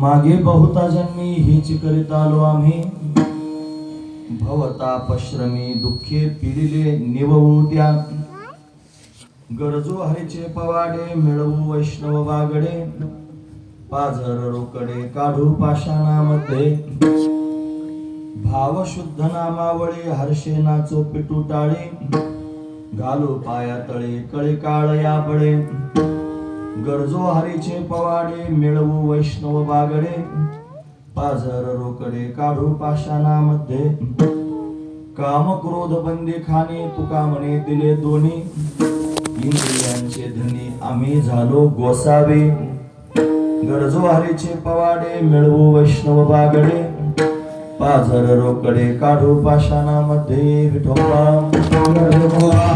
मागे बहुता जन्मी हीच करीत आलो आम्ही, भवतापश्रमी दुःखे पिडिले निववू द्या. गरजो हरीचे पवाडे मिळवू वैष्णव वागडे, पाझर रोकडे काढू पाषाणामध्ये. भाव शुद्ध नामावळे हर्षे नाचो पिटू टाळे, घालू पाया तळे कळे काळ या बळे. गरजो हरीचे पवाडे मिळवू वैष्णव बागडे, पाझर रोकडे काढू पाषाणामध्ये. काम क्रोध बंदी खाणे तुका म्हणे दिले दोन्ही, इंद्रियांचे धनी आम्ही झालो गोसावे. गरजो हरीचे पवाडे मिळवू वैष्णव बागडे, पाझर रोकडे काढू पाषाणामध्ये. विठोबा विठोबा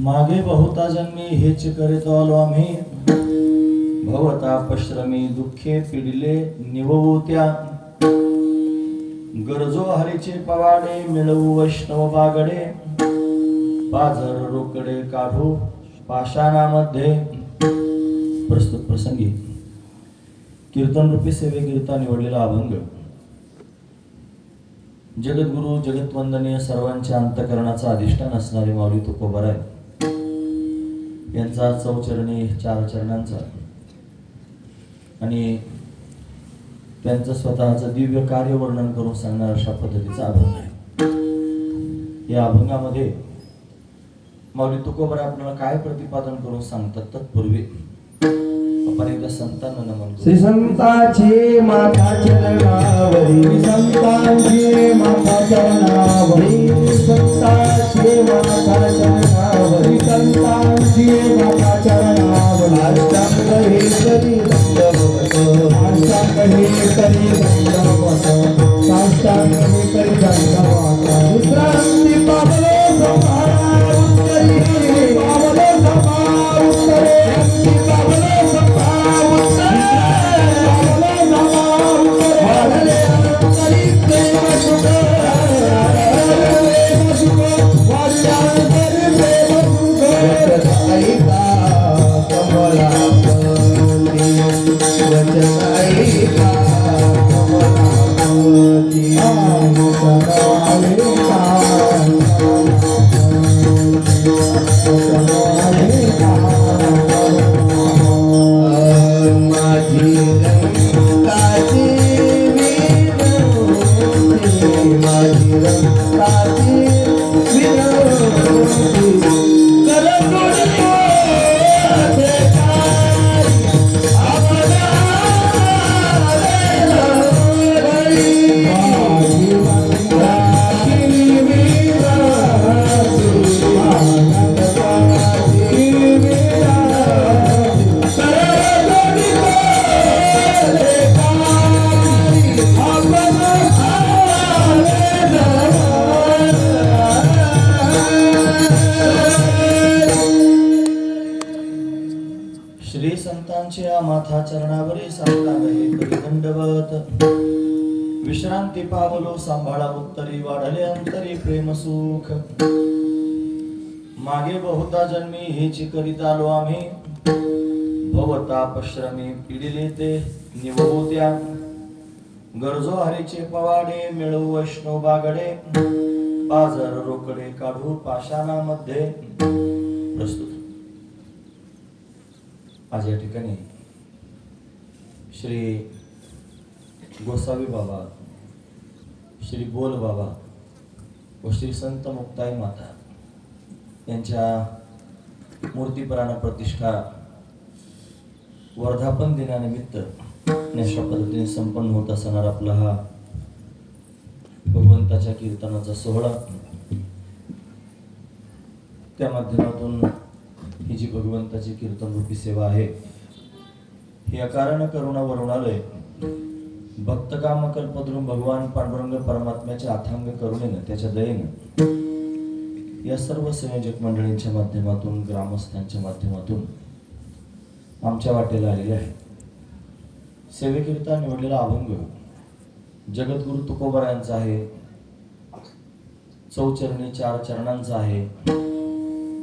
मागे बहुता जन्मी हेच करीत आलो आम्ही, भवता पश्रमी दुःखे पिडिले निववत्या, गरजो हरीचे पवाडे मिळवू वैष्णव बागडे, बाजार रोकडे काढू पाषाणामध्ये. प्रस्तुत प्रसंगी कीर्तन रूपी सेवेकरिता निवडलेला अभंग जगद्गुरु जगतवंदनीय सर्वांच्या अंतकरणाचा अधिष्ठान असणारे माऊली तुकोबराय यांचा चौचरणी 4 चरणांचा आणि त्यांचं स्वतःचं दिव्य कार्य वर्णन करून सांगणार अशा पद्धतीचा अभंग आहे. या अभंगामध्ये माऊली तुकोबराय आपल्याला काय प्रतिपादन करून सांगतात तत्पूर्वी आपण एकदा संतांना नमन करू. श्री संतांची माता चरणावरी, संतांची माता चरणावरी, संतांची माता चरणावरी, संतांची माता चरणावरी. अष्टांग हे करी दंडवत, अष्टांग हे करी दंडवत, साष्टांग हे करी दंडवत. विश्रांती पावलो समारा उत्तरी, पावलो समारा उत्तरी, पावलो माथा चरणावरी साष्टांग हे करी दंडवत. विश्रांती पावलो सांभाळा उत्तरी, वाढले अंतरी प्रेम सुख. मागे बहुता जन्मी हेची करीत आलो आम्ही, भवता पश्रमी पिडिले ते निववत्या, गरजो हरीचे पवाडे मिळवू वैष्णव बागडे, बाजार रोकडे काढू पाषाणामध्ये. प्रस्तुत आज या ठिकाणी श्री गोसावी बाबा, श्री बोल बाबा व श्री संत मुक्ताई माता यांच्या मूर्तिप्राण प्रतिष्ठा वर्धापन दिनानिमित्त अशा पद्धतीने संपन्न होत असणार आपला हा भगवंताच्या कीर्तनाचा सोहळा. त्या माध्यमातून ही जी भगवंताची कीर्तन रूपी सेवा आहे ही अकारण करुणा वरुणालय भक्त काम कल्पद्रुम भगवान पांडुरंग परमात्म्याच्या अथांग करुणेनं, त्याच्या दयेनं या सर्व संयोजक मंडळींच्या माध्यमातून, ग्रामस्थांच्या माध्यमातून आमच्या वाटेला आलेले आहे. सेवेकरिता निवडलेला अभंग जगद्गुरु तुकोबरायांचा आहे, चौचरणी 4 चरणांचा आहे.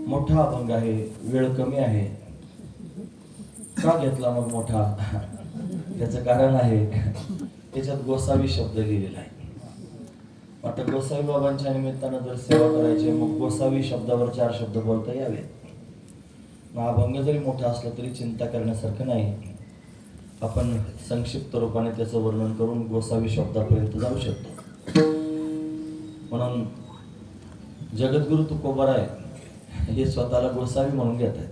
मोठा अभंग आहे, वेळ कमी आहे. का घेतला मग मोठा? त्याचं कारण आहे, त्याच्यात गोसावी शब्द लिहिलेला आहे. आता गोसावी बाबांच्या निमित्तानं जर सेवा करायची, मग गोसावी शब्दावर 4 शब्द बोलता यावे. मग अभंग जरी मोठा असला तरी चिंता करण्यासारखं नाही. आपण संक्षिप्त रूपाने त्याचं वर्णन करून गोसावी शब्दापर्यंत जाऊ शकतो. म्हणून जगद्गुरु तुकोबाराय हे स्वतःला गोसावी म्हणून घेत आहेत.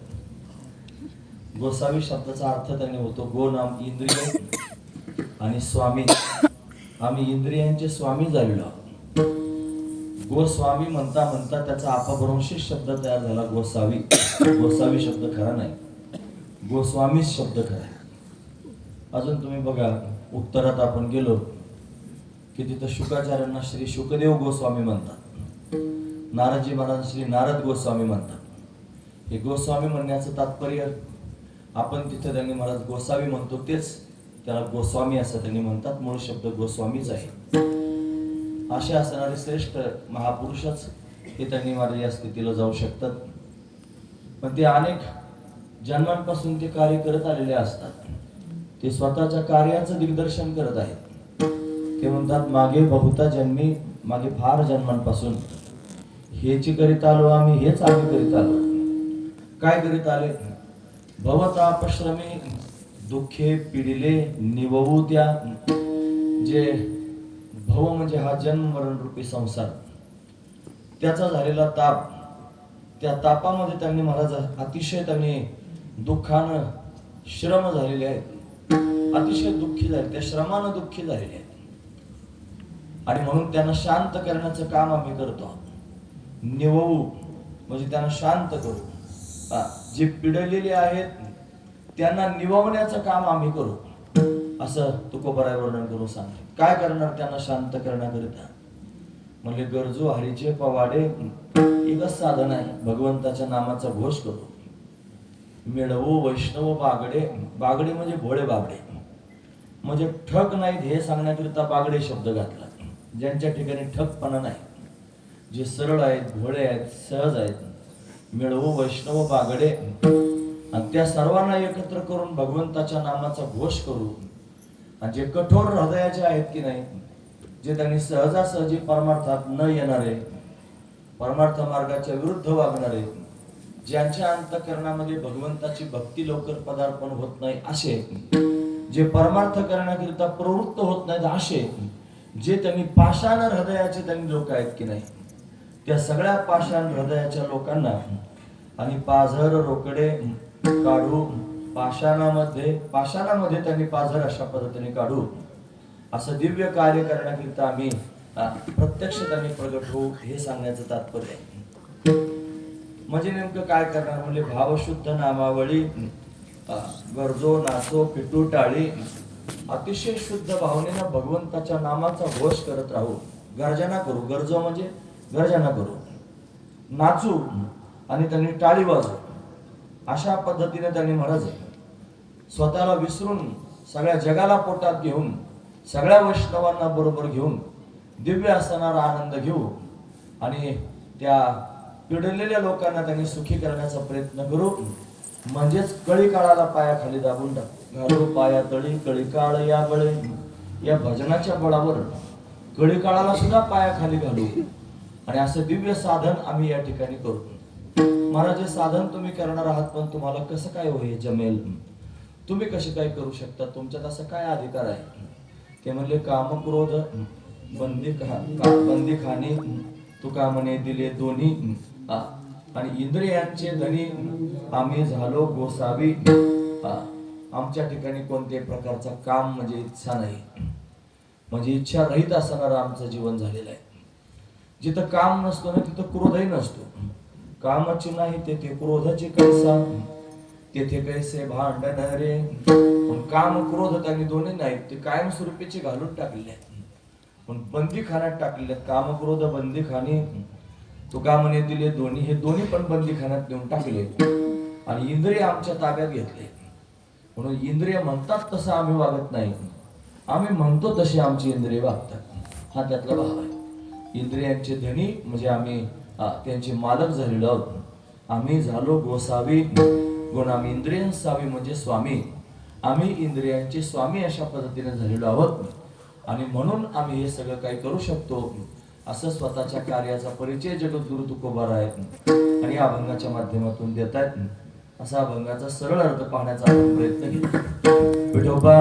गोसावी शब्दाचा अर्थ त्यांनी होतो गो नाम इंद्रिय आणि स्वामी. आम्ही इंद्रियांचे स्वामी झालेलो आहोत. गोस्वामी म्हणता म्हणता त्याचा अपभ्रंशी शब्द तयार झाला गोसावी. गोसावी शब्द खरा नाही, गोस्वामीच शब्द खरा आहे. अजून तुम्ही बघा, उत्तरात आपण गेलो की तिथं शुकाचार्यांना श्री शुकदेव गोस्वामी म्हणतात, नारदजी महाराज श्री नारद गोस्वामी म्हणतात. हे गोस्वामी म्हणण्याचं तात्पर्य, आपण तिथे त्यांनी महाराज गोसावी म्हणतो तेच त्याला गोस्वामी असं त्यांनी म्हणतात. मूळ शब्द गोस्वामीच आहे. असे असणारे श्रेष्ठ महापुरुषच हे त्यांनी महाराज या स्थितीला जाऊ शकतात. पण ते अनेक जन्मांपासून ते कार्य करत आलेले असतात. ते स्वतःच्या कार्याचं दिग्दर्शन करत आहेत. ते म्हणतात मागे बहुता जन्मी, मागे फार जन्मांपासून हेची करीत आलो आम्ही, हेच आम्ही करीत आलो. काय करीत आले? भवतापश्रमी दुःखे पिडिले निववू त्या. जे भव म्हणजे हा जन्म मरण रूपी संसार, त्याचा झालेला ताप, त्या तापामध्ये त्यांनी महाराज अतिशय त्यांनी दुःखानं श्रम झालेले आहेत. अतिशय दुःखी झाले, त्या श्रमानं दुःखी झालेले आहेत. आणि म्हणून त्यांना शांत करण्याचं काम आम्ही करतो. निववू म्हणजे त्यांना शांत करू. जे पिडलेले आहेत त्यांना निववण्याचं काम आम्ही करू, असं तुकोबाराय वर्णन करून सांगते. काय करणार त्यांना शांत करण्याकरिता? म्हणजे गरजू हरीचे पवाडे एकच साधन आहे, भगवंताच्या नामाचा घोष करू. मिळवू वैष्णव बागडे. बागडे म्हणजे भोळे बागडे, म्हणजे ठग नाहीत हे सांगण्याकरिता बागडे शब्द घातला. ज्यांच्या ठिकाणी ठगपणा नाही, जे सरळ आहेत, भोळे आहेत, सहज आहेत. मिळवू वैष्णव बागडे. आणि त्या सर्वांना एकत्र करून भगवंताच्या नामाचा घोष करू. आणि जे कठोर हृदयाचे आहेत की नाही, जे त्यांनी सहजासहजी परमार्थात न येणारे, परमार्थ मार्गाच्या विरुद्ध वागणारे, ज्यांच्या अंतःकरणामध्ये भगवंताची भक्ती लवकर पदार्पण होत नाही असे, जे परमार्थ करण्याकरिता प्रवृत्त होत नाहीत असे, जे त्यांनी पाषाण हृदयाचे त्यांनी लोक आहेत की नाही, त्या सगळ्या पाषाण हृदयाच्या लोकांना आणि पाझर रोकडे काढू. पाषाणामध्ये त्यांनी पाझर अशा पद्धतीने काढू. असं दिव्य कार्य करण्याकरिता आम्ही प्रत्यक्ष त्यांनी प्रगट होऊ, हे सांगण्याचं तात्पर्य आहे. म्हणजे नेमकं काय करणार? म्हणजे भावशुद्ध नामावळी, गरजो नाचो पिटू टाळी. अतिशय शुद्ध भावनेनं भगवंताच्या नामाचा घोष करत राहू. गर्जना करू. गरजो म्हणजे गर्जना करू, नाचू आणि त्यांनी टाळी वाजू. अशा पद्धतीने त्यांनी महाराज स्वतःला विसरून सगळ्या जगाला पोटात घेऊन, सगळ्या वैष्णवांना बरोबर घेऊन दिव्य असणारा आनंद घेऊ आणि त्या पिडलेल्या लोकांना त्यांनी सुखी करण्याचा प्रयत्न करू. म्हणजेच कळी काळाला पायाखाली दाबून घालू. पाया तळी कळी काळ या गळे. या भजनाच्या बळावर कळी काळाला सुद्धा पायाखाली घालू. आणि असं दिव्य साधन आम्ही या ठिकाणी करू. महाराज हे साधन तुम्ही करणार आहात, पण तुम्हाला कसं काय होईल जमेल? तुम्ही कसे काय करू शकता? तुमच्यात असं काय अधिकार आहे? ते म्हणले काम क्रोध बंदीखाने तुका म्हणे दिले दोन्ही. आणि इंद्रियांचे धनी आम्ही झालो गोसावी. आमच्या ठिकाणी कोणत्याही प्रकारचा काम म्हणजे इच्छा नाही, म्हणजे इच्छा रहित असणारं आमचं जीवन झालेलं आहे. जिथं काम नसतो ना तिथं क्रोधही नसतो. कामाची नाही तेथे क्रोधाची कैसा, तेथे कैसे भांडण रे. पण काम क्रोध त्यांनी दोन्ही नाहीत, ते कायमस्वरूपीचे घालून टाकलेले आहेत, पण बंदीखान्यात टाकलेले आहेत. काम क्रोध बंदीखाने तुका म्हणे दिले दोन्ही. हे दोन्ही पण बंदीखान्यात नेऊन टाकले आणि इंद्रिय आमच्या ताब्यात घेतले. म्हणून इंद्रिय म्हणतात तसं आम्ही वागत नाही, आम्ही म्हणतो तसे आमची इंद्रिय वागतात. हा त्यातला भाव आहे. इंद्रियांचे धनी म्हणजे आम्ही त्यांचे मालक झालेलो आहोत. आम्ही झालो गोसावी, गुण आम्ही इंद्रियांसावी म्हणजे स्वामी. आम्ही इंद्रियांचे स्वामी अशा पद्धतीने झालेलो आहोत आणि म्हणून आम्ही हे सगळं काही करू शकतो असं स्वतःच्या कार्याचा परिचय जगद्गुरु तुकोबाराय आणि या अभंगाच्या माध्यमातून देत आहेत. असा अभंगाचा सरळ अर्थ पाहण्याचा आपण प्रयत्न केला. विठोबा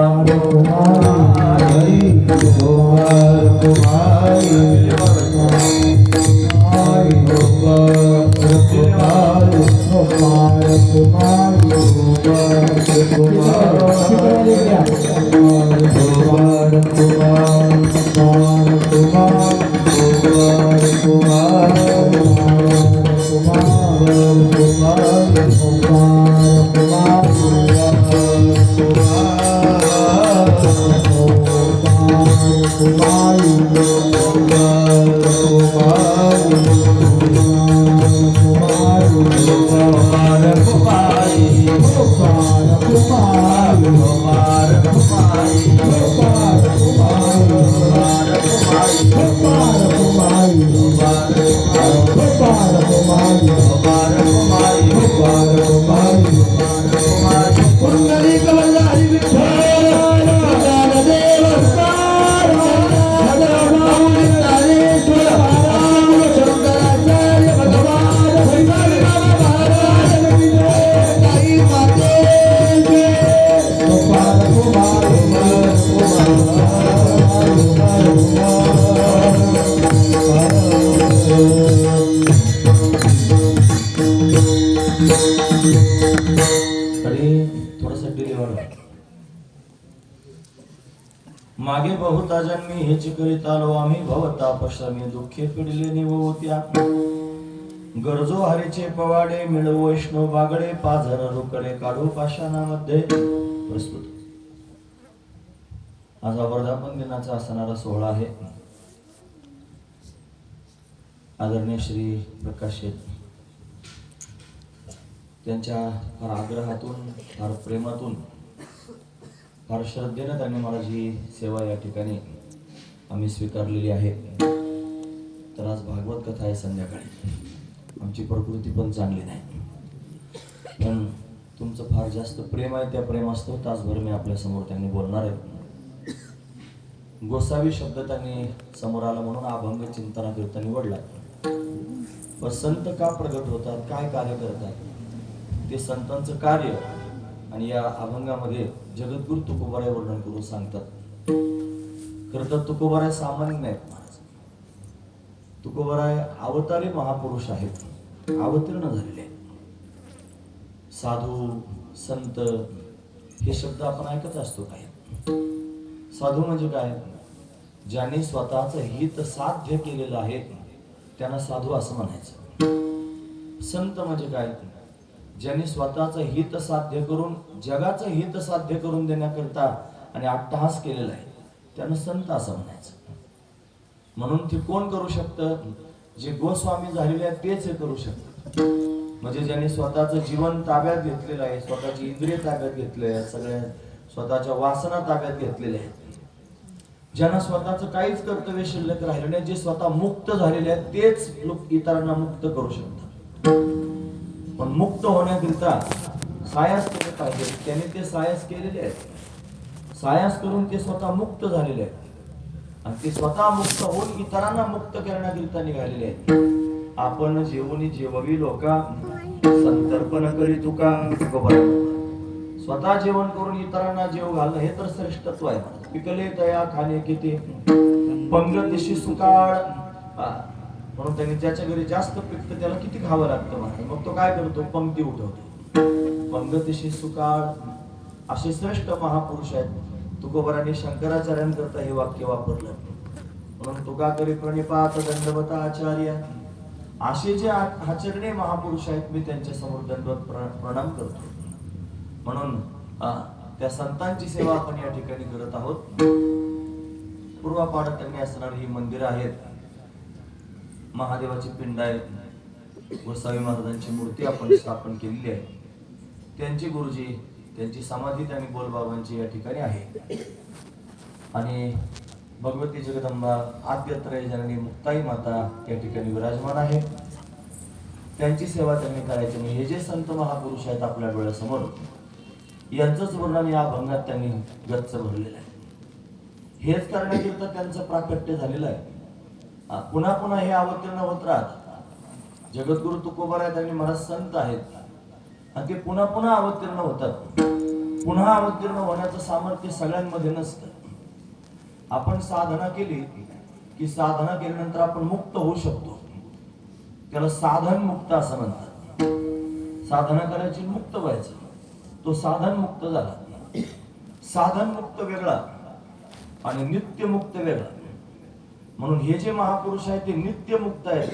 मागे बहुता जन्मी हेच करीत आलो आम्ही भवतापश्रमी दुःखे पिडले निवत्या गरजो हरीचे पवाडे मिळव वैष्णव बागडे पाझर रोकडे काढू पाषाणामध्ये. प्रस्तुत आज वर्धापन दिनाचा असणारा सोहळा आहे. आदरणीय श्री प्रकाश त्यांच्या फार आग्रहातून फार प्रेमातून फार श्रद्धेने त्यांनी मला जी सेवा या ठिकाणी आम्ही स्वीकारलेली आहे. तर आज भागवत कथा आहे संध्याकाळी. आमची प्रकृती पण चांगली नाही, पण तुमचं फार जास्त प्रेम आहे. त्या प्रेमास्तव तासभर मी आपल्या समोर त्यांनी बोलणार आहे. गोसावी शब्द त्यांनी समोर आला म्हणून अभंग चिंतनाकरिता निवडला. पण संत का प्रगट होतात, काय कार्य करतात, ते संतांचं कार्य आणि या अभंगामध्ये जगद्गुरु तुकोबाराय वर्णन करून सांगतात. खरं तर तुकोबाराय सामान्य नाहीत महाराज. तुकोबाराय अवतारी महापुरुष आहेत, अवतीर्ण झालेले आहेत. साधू संत हे शब्द आपण ऐकत असतो. काय साधू म्हणजे काय? ज्यांनी स्वतःचं हित साध्य केलेलं आहे त्यांना साधू असं म्हणायचं. संत म्हणजे काय? ज्यांनी स्वतःचं हित साध्य करून जगाचं हित साध्य करून देण्याकरता आणि अट्टहास केलेला आहे त्यांना संत असं म्हणायचं. म्हणून ते कोण करू शकतं? जे गोस्वामी झालेले आहेत तेच हे करू शकतात. म्हणजे ज्यांनी स्वतःचं जीवन ताब्यात घेतलेलं आहे, स्वतःची इंद्रिय ताब्यात घेतले आहे, सगळ्या स्वतःच्या वासना ताब्यात घेतलेल्या आहेत, ज्यांना स्वतःचं काहीच कर्तव्य शिल्लक राहिलं नाही, जे स्वतः मुक्त झालेले आहेत तेच लोक इतरांना मुक्त करू शकतात. पण मुक्त होण्याकरिता सायास केले पाहिजे. त्यांनी ते सायास केलेले आहेत. सायास करून ते स्वतः मुक्त झालेले आहेत आणि ते स्वतः मुक्त होऊन इतरांना मुक्त करण्याकरिता निघालेले आहेत. आपण जेवणी जेवावी लोका संतर्पण करी तुका. स्वतः जेवण करून इतरांना जेव घालणं हे तर श्रेष्ठत्व आहे. पिकले तया खाणे किती पंगतीशी सुकाळ. म्हणून त्यांनी ज्याच्या घरी जास्त पिकतं त्याला किती खावं लागतं महाराज. मग तो काय करतो? पंक्ती उठवतो. पंगतीशी सुकाळ असे श्रेष्ठ महापुरुष आहेत. तुकोबारांनी शंकराचार्यांकरता हे वाक्य वापरलं. म्हणून तुका करी प्रणिपात दंडवत आचार्य असे जे आचरणे महापुरुष आहेत मी त्यांच्या समोर दंडवत प्रणाम करतो. म्हणून त्या संतांची सेवा आपण या ठिकाणी करत आहोत. पूर्वापाडात त्यांनी असणारी ही मंदिरं आहेत. महादेवाची पिंड आहे. गोसावी महाराजांची मूर्ती आपण स्थापन केलेली आहे. त्यांची गुरुजी त्यांची समाधी त्यांनी बोलबाबांची या ठिकाणी आहे. आणि भगवती जगदंबा आद्यत्रय जननी मुक्ताई माता या ठिकाणी विराजमान आहे. त्यांची सेवा त्यांनी करायची नाही. हे जे संत महापुरुष आहेत आपल्या डोळ्यासमोर, यांचंच वर्णन या अभंगात त्यांनी गच्च भरलेलं आहे. हेच करण्याकरिता त्यांचं प्राकट्य झालेलं आहे. पुन्हा पुन्हा हे अवतीर्ण होत राहत. जगद्गुरु तुकोबाराय त्यांनी महाराज संत आहेत आणि ते पुन्हा पुन्हा अवतीर्ण होतात. पुन्हा अवतीर्ण होण्याचं सामर्थ्य सगळ्यांमध्ये नसतं. आपण साधना केली की साधना केल्यानंतर आपण मुक्त होऊ शकतो. त्याला साधन मुक्त असं म्हणतात. साधना करायची, मुक्त व्हायचं. तो साधन मुक्त झाला. साधन मुक्त वेगळा आणि नित्य मुक्त वेगळा. म्हणून हे जे महापुरुष आहेत ते नित्य मुक्त आहेत.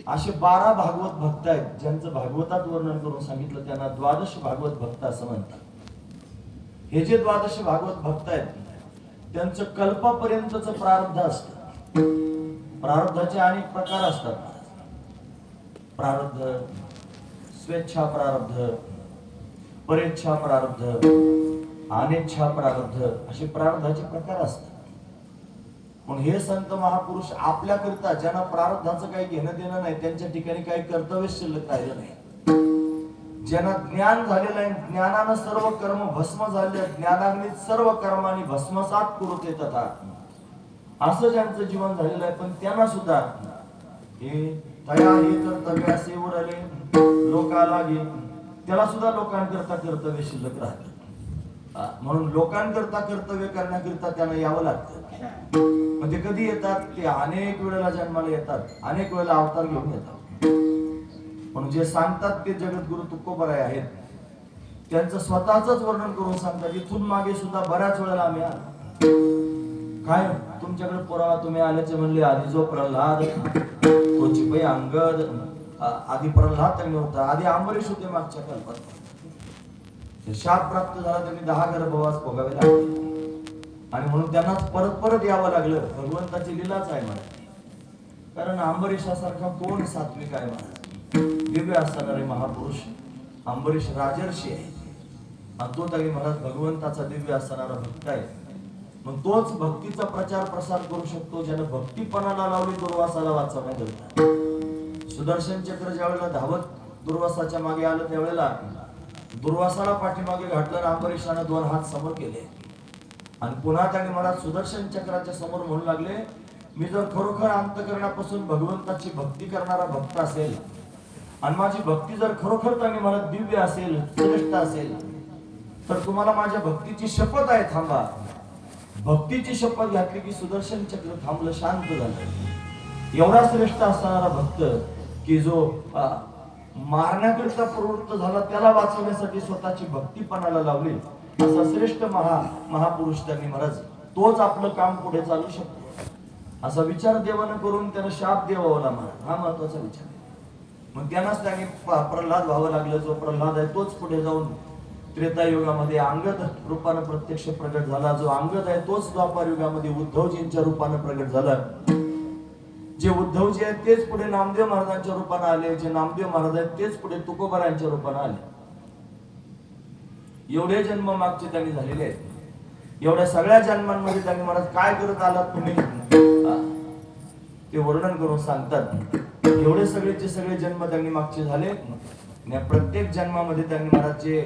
असे 12 भागवत भक्त आहेत ज्यांचं भागवतात वर्णन करून सांगितलं. त्यांना द्वादश भागवत भक्त असं म्हणतात. हे जे द्वादश भागवत भक्त आहेत त्यांचं कल्पापर्यंतच प्रारब्ध असतं. प्रारब्धाचे अनेक प्रकार असतात. प्रारब्ध, स्वेच्छा प्रारब्ध, परेच्छा प्रारब्ध, अनिच्छा प्रारब्ध, असे प्रारब्धाचे प्रकार असतात. पण हे संत महापुरुष आपल्याकरिता ज्यांना प्रारब्धाचं काही घेणं देणं नाही, त्यांच्या ठिकाणी काही कर्तव्य शिल्लक राहिलं नाही. ज्यांना ज्ञान झालेलं आहे, ज्ञानानं सर्व कर्म भस्म झाले, ज्ञानाग्नीत सर्व कर्मांनी भस्मसात कुरुते तथा, असं ज्यांचं जीवन झालेलं आहे. पण त्यांना सुद्धा हे तया हे कर्तव्यासे उरले लोकालागे, त्याला सुद्धा लोकांकरता कर्तव्य शिल्लक राहतं. म्हणून लोकांकरता कर्तव्य करण्याकरिता त्यांना यावं लागतं. म्हणजे कधी येतात ते अनेक वेळेला जन्माला येतात, अनेक वेळेला अवतार घेऊन येतात. म्हणून जे सांगतात ते जगद्गुरु तुकोबाराय आहेत. त्यांचं स्वतःच वर्णन करून सांगतात. इथून मागे सुद्धा बऱ्याच वेळेला आम्ही काय तुमच्याकडे पुरावा तुम्ही आल्याचे म्हणले. आधी जो प्रल्हाद, तो चिपई अंगद, आधी प्रल्हाद त्यांनी होता, आधी अंबरीश होते. मागच्या कल्पात शाप प्राप्त झाला, त्यांनी 10 गर्भवास भोगावे लागले आणि म्हणून त्यांनाच परत परत यावं लागलं. भगवंताची लीलाच आहे महाराज. कारण अंबरीशासारखा कोण सात्विक आहे महाराज. दिव्य असणारे महापुरुष अंबरीश राजर्षी आहे आणि तो तरी महाराज भगवंताचा दिव्य असणारा भक्त आहे. मग तोच भक्तीचा प्रचार प्रसार करू शकतो ज्याने भक्तीपणाला लावली दुर्वासाला वाचवण्याकरिता. सुदर्शन चक्र ज्या वेळेला धावत दुर्वासाच्या मागे आलं त्यावेळेला दुर्वासाला पाठीमागे घातलं आणि अंबरीशाने 2 हात समोर केले आणि पुन्हा त्याने मला सुदर्शन चक्राच्या समोर म्हणू लागले, मी जर खरोखर अंतःकरणापासून भगवंताची भक्ती करणारा भक्त असेल आणि माझी भक्ती जर खरोखर त्याने मला दिव्य असेल, श्रेष्ठ असेल, तर तुम्हाला माझ्या भक्तीची शपथ आहे, थांबा. भक्तीची शपथ घातली की सुदर्शन चक्र थांबलं, शांत झालं. एवढा श्रेष्ठ असणारा भक्त की जो मारण्याकरिता प्रवृत्त झाला, त्याला वाचवण्यासाठी स्वतःची भक्तीपणाला लावली, असा श्रेष्ठ महापुरुष त्यांनी महाराज. तोच आपलं काम पुढे चालू शकतो असा विचार देवानं करून त्यानं शाप देवावला महाराज. हा महत्वाचा विचार. मग त्यांनाच त्यांनी प्रल्हाद व्हावं लागलं. जो प्रल्हाद आहे तोच पुढे जाऊन त्रेतायुगामध्ये अंगद रूपानं प्रत्यक्ष प्रगट झाला. जो अंगद आहे तोच द्वापार युगामध्ये उद्धवजींच्या रूपानं प्रगट झाला. जे उद्धवजी आहेत तेच पुढे नामदेव महाराजांच्या रूपानं आले. जे नामदेव महाराज आहेत तेच पुढे तुकोबारायांच्या रूपानं आले. एवढे जन्म मागचे त्यांनी झालेले आहेत. एवढ्या सगळ्या जन्मांमध्ये त्यांनी महाराज काय करत आलात तुम्ही ते वर्णन करून सांगतात. एवढे सगळेचे सगळे जन्म त्यांनी मागचे झाले. प्रत्येक जन्मामध्ये त्यांनी महाराज जे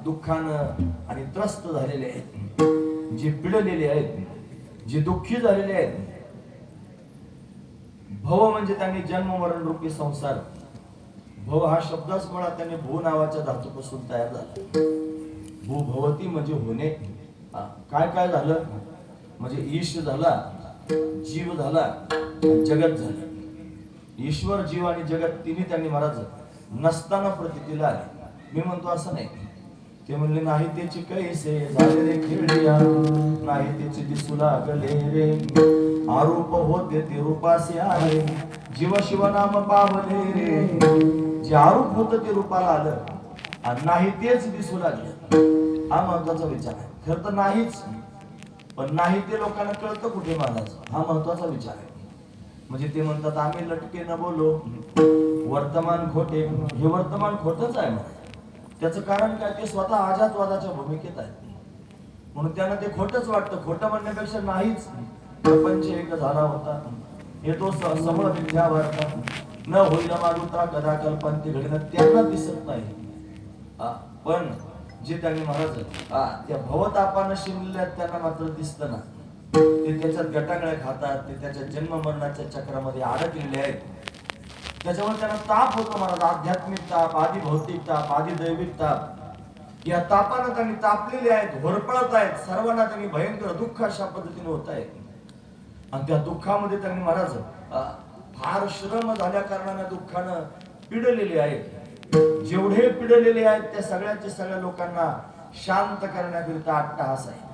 दुःखानं आणि त्रस्त झालेले आहेत, जे पिडलेले आहेत, जे दुःखी झालेले आहेत. भव म्हणजे त्यांनी जन्म मरण रूपी संसार. भव हा शब्दच मुळात त्यांनी भू नावाच्या धातूपासून तयार झाला. भू भवती म्हणजे होणे. काय काय झालं म्हणजे ईश झाला, जीव झाला, जगत झालं. ईश्वर, जीव आणि जगत तिन्ही त्यांनी महाराज नसताना प्रतीला आले. मी म्हणतो असं नाही. ते म्हणले नाही त्याची कैसे झाले रे खेळिया, नाही त्याची दिसू लागले रे, आरूप होते ते रूपासे आले, जीव शिव नाम पावले रे. जे आरूप होत ते रूपाला आलं आणि नाही तेच दिसू लागलं. हा महत्वाचा विचार आहे. खरं तर नाहीच, पण नाही ते लोकांना कळतं कुठे महाराज. हा महत्वाचा विचार आहे. म्हणजे ते म्हणतात आम्ही लटके न बोलो, वर्तमान खोटे. हे वर्तमान खोटच आहे महाराज. त्याचं कारण काय, ते स्वतः आजादवादाच्या भूमिकेत आहेत म्हणून त्यांना ते खोटच वाटतं. खोटं म्हणण्यापेक्षा नाहीच प्रपंच एक झाला होता, हे तो समळ मिथ्या वार्ता, न होईना मागुता कदा कल्पांती घडणं त्यांना दिसत नाही. पण जे त्यांनी महाराज त्या भवतापानं शिरलेल्या त्यांना मात्र दिसतं ना. ते त्याच्यात गटांगळ्या खातात, ते त्याच्या जन्म मरणाच्या चक्रामध्ये अडकलेले आहेत. त्याच्यामुळे त्यांना ताप होतो महाराज, आध्यात्मिक ताप, आधी भौतिक ताप, आधी दैविक ताप. या तापानं त्यांनी तापलेले आहेत, होरपळत आहेत, सर्वांना त्यांनी भयंकर दुःख अशा पद्धतीने होत आहे. आणि त्या दुःखामध्ये त्यांनी महाराज फार श्रम झाल्या कारणाने दुःखानं पिडलेले आहेत. जेवढे पिडलेले आहेत त्या सगळ्या लोकांना शांत करण्याकरिता अट्टहास आहे.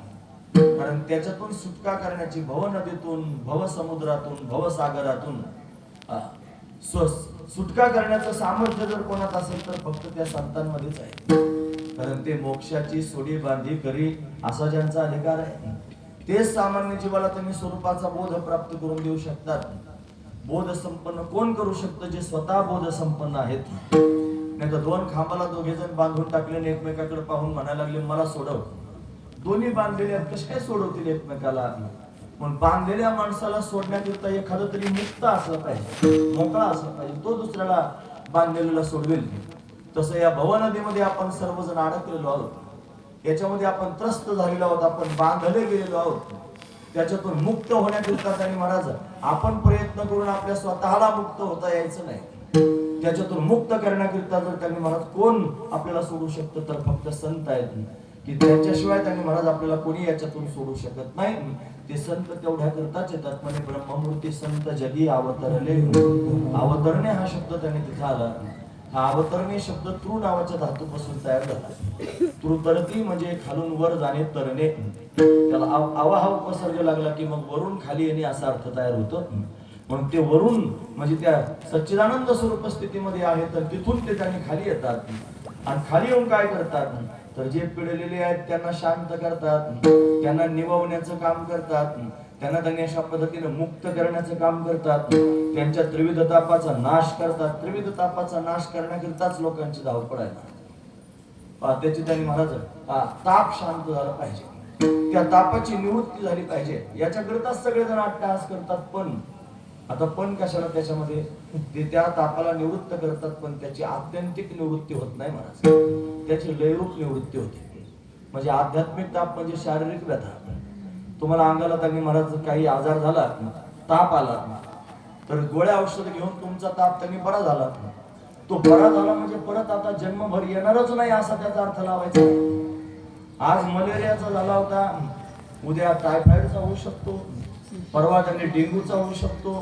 कारण त्याच्यातून सुटका करण्याची भवनदीतून, भवसमुद्रातून, भवसागरातून सुटका करण्याचं सामर्थ्य जर कोणात असेल तर फक्त त्या संतांमध्येच आहे. कारण ते मोक्षाची सोडी बांधी करी असा ज्यांचा अधिकार आहे तेच सामान्य जीवाला त्यांनी स्वरूपाचा बोध प्राप्त करून देऊ शकतात. बोध संपन्न कोण करू शकतं? जे स्वतः बोध संपन्न आहेत. नाही तर दोन खांबाला दोघे जण बांधून टाकले, एकमेकाकडे पाहून म्हणायला लागले मला सोडव. दोन्ही बांधलेले आहेत, कसे काय सोडवतील एकमेकाला? पण बांधलेल्या माणसाला सोडण्याकरिता एखादं तरी मुक्त असलं पाहिजे, मोकळा असला पाहिजे, तो दुसऱ्याला बांधलेल्याला सोडवेल. तसं या भवनदीमध्ये आपण सर्वजण अडकलेलो आहोत. याच्यामध्ये आपण त्रस्त झालेलो आहोत, आपण बांधले गेलेलो आहोत. त्याच्यातून मुक्त होण्याकरिता त्यांनी महाराज आपण प्रयत्न करून आपल्या स्वतःला मुक्त होता यायचं नाही. त्याच्यातून मुक्त करण्याकरिता जर त्यांनी महाराज कोण आपल्याला सोडू शकतं तर फक्त संत आहेत, की त्यांच्याशिवाय त्यांनी महाराज आपल्याला कोणी याच्यातून सोडू शकत नाही. ते संत तेवढ्या करताच येतात. म्हणजे ब्रह्ममूर्ती संत जगी अवतरले. अवतरणे हा शब्द त्यांनी तिथे आला. हा अवतरणे शब्द तृ नावाच्या धातूपासून तयार झाला. तृतरती म्हणजे खालून वर जाणे, तरणे. त्याला आवा हा उपसर्ग लागला की मग वरून खाली येणे असा अर्थ तयार होतो. म्हणून ते वरून म्हणजे त्या सच्चिदानंद स्वरूप स्थितीमध्ये आहे, तर तिथून ते त्यांनी खाली येतात. आणि खाली येऊन काय करतात? तर जे पिडलेले आहेत त्यांना शांत करतात, त्यांना निववण्याचं काम करतात, त्यांना त्यांनी अशा पद्धतीने मुक्त करण्याचं काम करतात, त्यांच्या त्रिविध तापाचा नाश करतात. त्रिविध तापाचा नाश करण्याकरिताच लोकांची धावपळ आहे. त्याची त्यांनी महाराज ताप शांत झाला पाहिजे, त्या तापाची निवृत्ती झाली पाहिजे, याच्याकरिताच सगळेजण अट्टहास करतात. पण आता पण कशाला? त्याच्यामध्ये ते त्या तापाला निवृत्त करतात, पण त्याची आत्यंतिक निवृत्ती होत नाही महाराज, त्याची लयरूप निवृत्ती होते. म्हणजे आध्यात्मिक ताप म्हणजे शारीरिक व्यथा. तुम्हाला अंगाला त्यांनी महाराज काही आजार झाला, ताप आला, तर गोळ्या औषध घेऊन तुमचा ताप त्यांनी बरा झाला. तो बरा झाला म्हणजे परत आता जन्मभर येणारच नाही असा त्याचा अर्थ लावायचा. आज मलेरियाचा झाला होता, उद्या टायफॉइडचा होऊ शकतो, परवा त्यांनी डेंग्यूचा होऊ शकतो,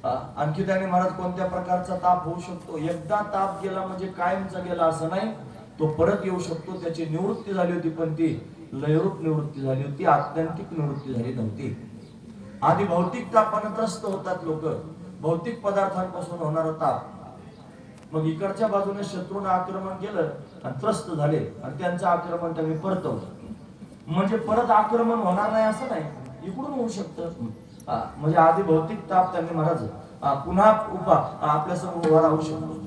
आणखी त्याने महाराज कोणत्या प्रकारचा ताप होऊ शकतो. एकदा ताप गेला म्हणजे कायमचा गेला असं नाही, तो परत येऊ शकतो. त्याची निवृत्ती झाली होती, पण ती लयरूप निवृत्ती झाली होती, आत्यंतिक निवृत्ती झाली नव्हती. आधी भौतिक तापाने त्रस्त होतात लोक, भौतिक पदार्थांपासून होणारा ताप. मग इकडच्या बाजूने शत्रूने आक्रमण केलं आणि त्रस्त झाले, आणि त्यांचं आक्रमण त्यांनी परतवलं. म्हणजे परत आक्रमण होणार नाही असं नाही, इकडून होऊ शकतं. म्हणजे आधी भौतिक ताप त्यांनी महाराज पुन्हा आपल्या समोर उभा राहू शकतो.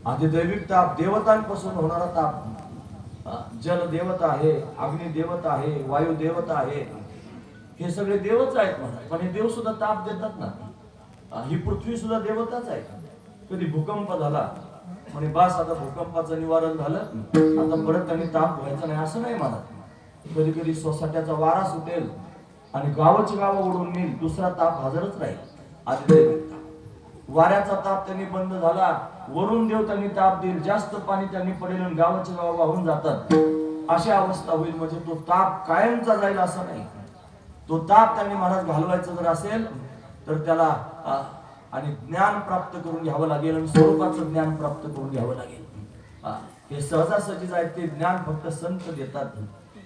आधी दैविक ताप, देवतांपासून होणारा ताप. जल देवता आहे, अग्नी देवता आहे, वायू देवता आहे, हे सगळे देवच आहेत म्हणा. पण हे देव सुद्धा ताप देतात ना. ही पृथ्वी सुद्धा देवताच आहे. कधी भूकंप झाला म्हणजे बास, आता भूकंपाचं निवारण झालं, आता परत त्यांनी ताप व्हायचा नाही असं नाही म्हणा. कधी कधी सोसाट्याचा वारा सुटेल आणि गावाची गावं उडून नेईल, दुसरा ताप हजरच राहील. आधी वाऱ्याचा ताप त्यांनी बंद झाला, वरून देव त्यांनी ताप देईल, जास्त पाणी त्यांनी पडेल आणि गावाची गावं वाहून जातात, अशी अवस्था होईल. म्हणजे तो ताप कायमचा जाईल असं नाही. तो ताप त्यांनी महाराज घालवायचा जर असेल तर त्याला आणि ज्ञान प्राप्त करून घ्यावं लागेल, आणि स्वरूपाचं ज्ञान प्राप्त करून घ्यावं लागेल. हे सहजासहजीच आहे, ते ज्ञान फक्त संत देतात.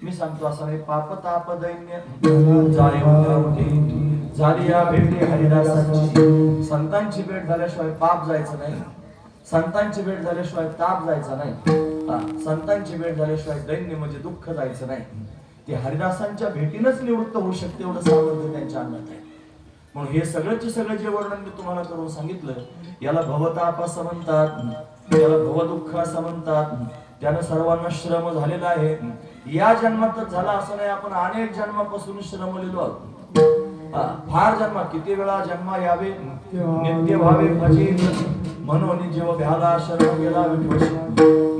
मी सांगतो असं नाही, पाप ताप दैन्य झाली या भेटी हरिदासाची. संतांची भेट झाल्याशिवाय पाप जायचं नाही, संतांची भेट झाल्याशिवाय ताप जायचा नाही, संतांची भेट झाल्याशिवाय दैन्य म्हणजे दुःख जायचं नाही. ते हरिदासांच्या भेटीनच निवृत्त होऊ शकते, एवढं सामर्थ्य त्यांच्या अंगात आहे. म्हणून हे सगळंच सगळं जे वर्णन मी तुम्हाला करून सांगितलं, याला भवताप असं म्हणतात, याला भवदुःख असं म्हणतात. त्यानं सर्वांना श्रम झालेला आहे. या जन्मातच झाला असं नाही, आपण अनेक जन्मापासून श्रमलेलो आहोत. फार जन्म, किती वेळा जन्म यावे, नित्य व्हावे भजे म्हणून जेव्हा भ्याला शरण गेला विठोशी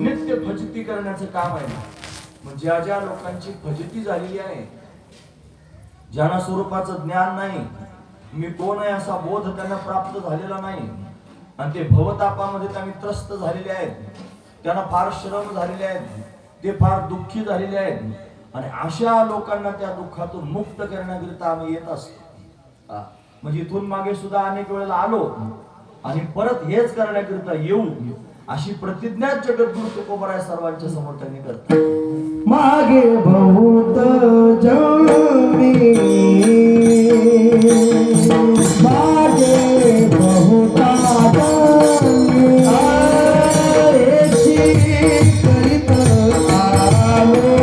नित्य फजिती करण्याचं काम आहे. म्हणजे ज्या ज्या लोकांची फजिती झालेली आहे, ज्यांना स्वरूपाचं ज्ञान नाही, मी कोण आहे असा बोध त्यांना प्राप्त झालेला नाही, आणि ते भवतापामध्ये त्यांनी त्रस्त झालेले आहेत, त्यांना फार श्रम झालेले आहेत, ते फार दुःखी झालेले आहेत, आणि अशा लोकांना त्या दुःखातून मुक्त करण्याकरिता आम्ही येत असतो. म्हणजे इथून मागे सुद्धा अनेक वेळेला आलो आणि परत हेच करण्याकरिता येऊ अशी प्रतिज्ञा जगद्गुरु तुकोबराय सर्वांच्या समोर त्यांनी करतात. मागे बहुत जमी मागे बहुता जमी आयची करीत आलो आम्ही हेची करीत आलो आम्ही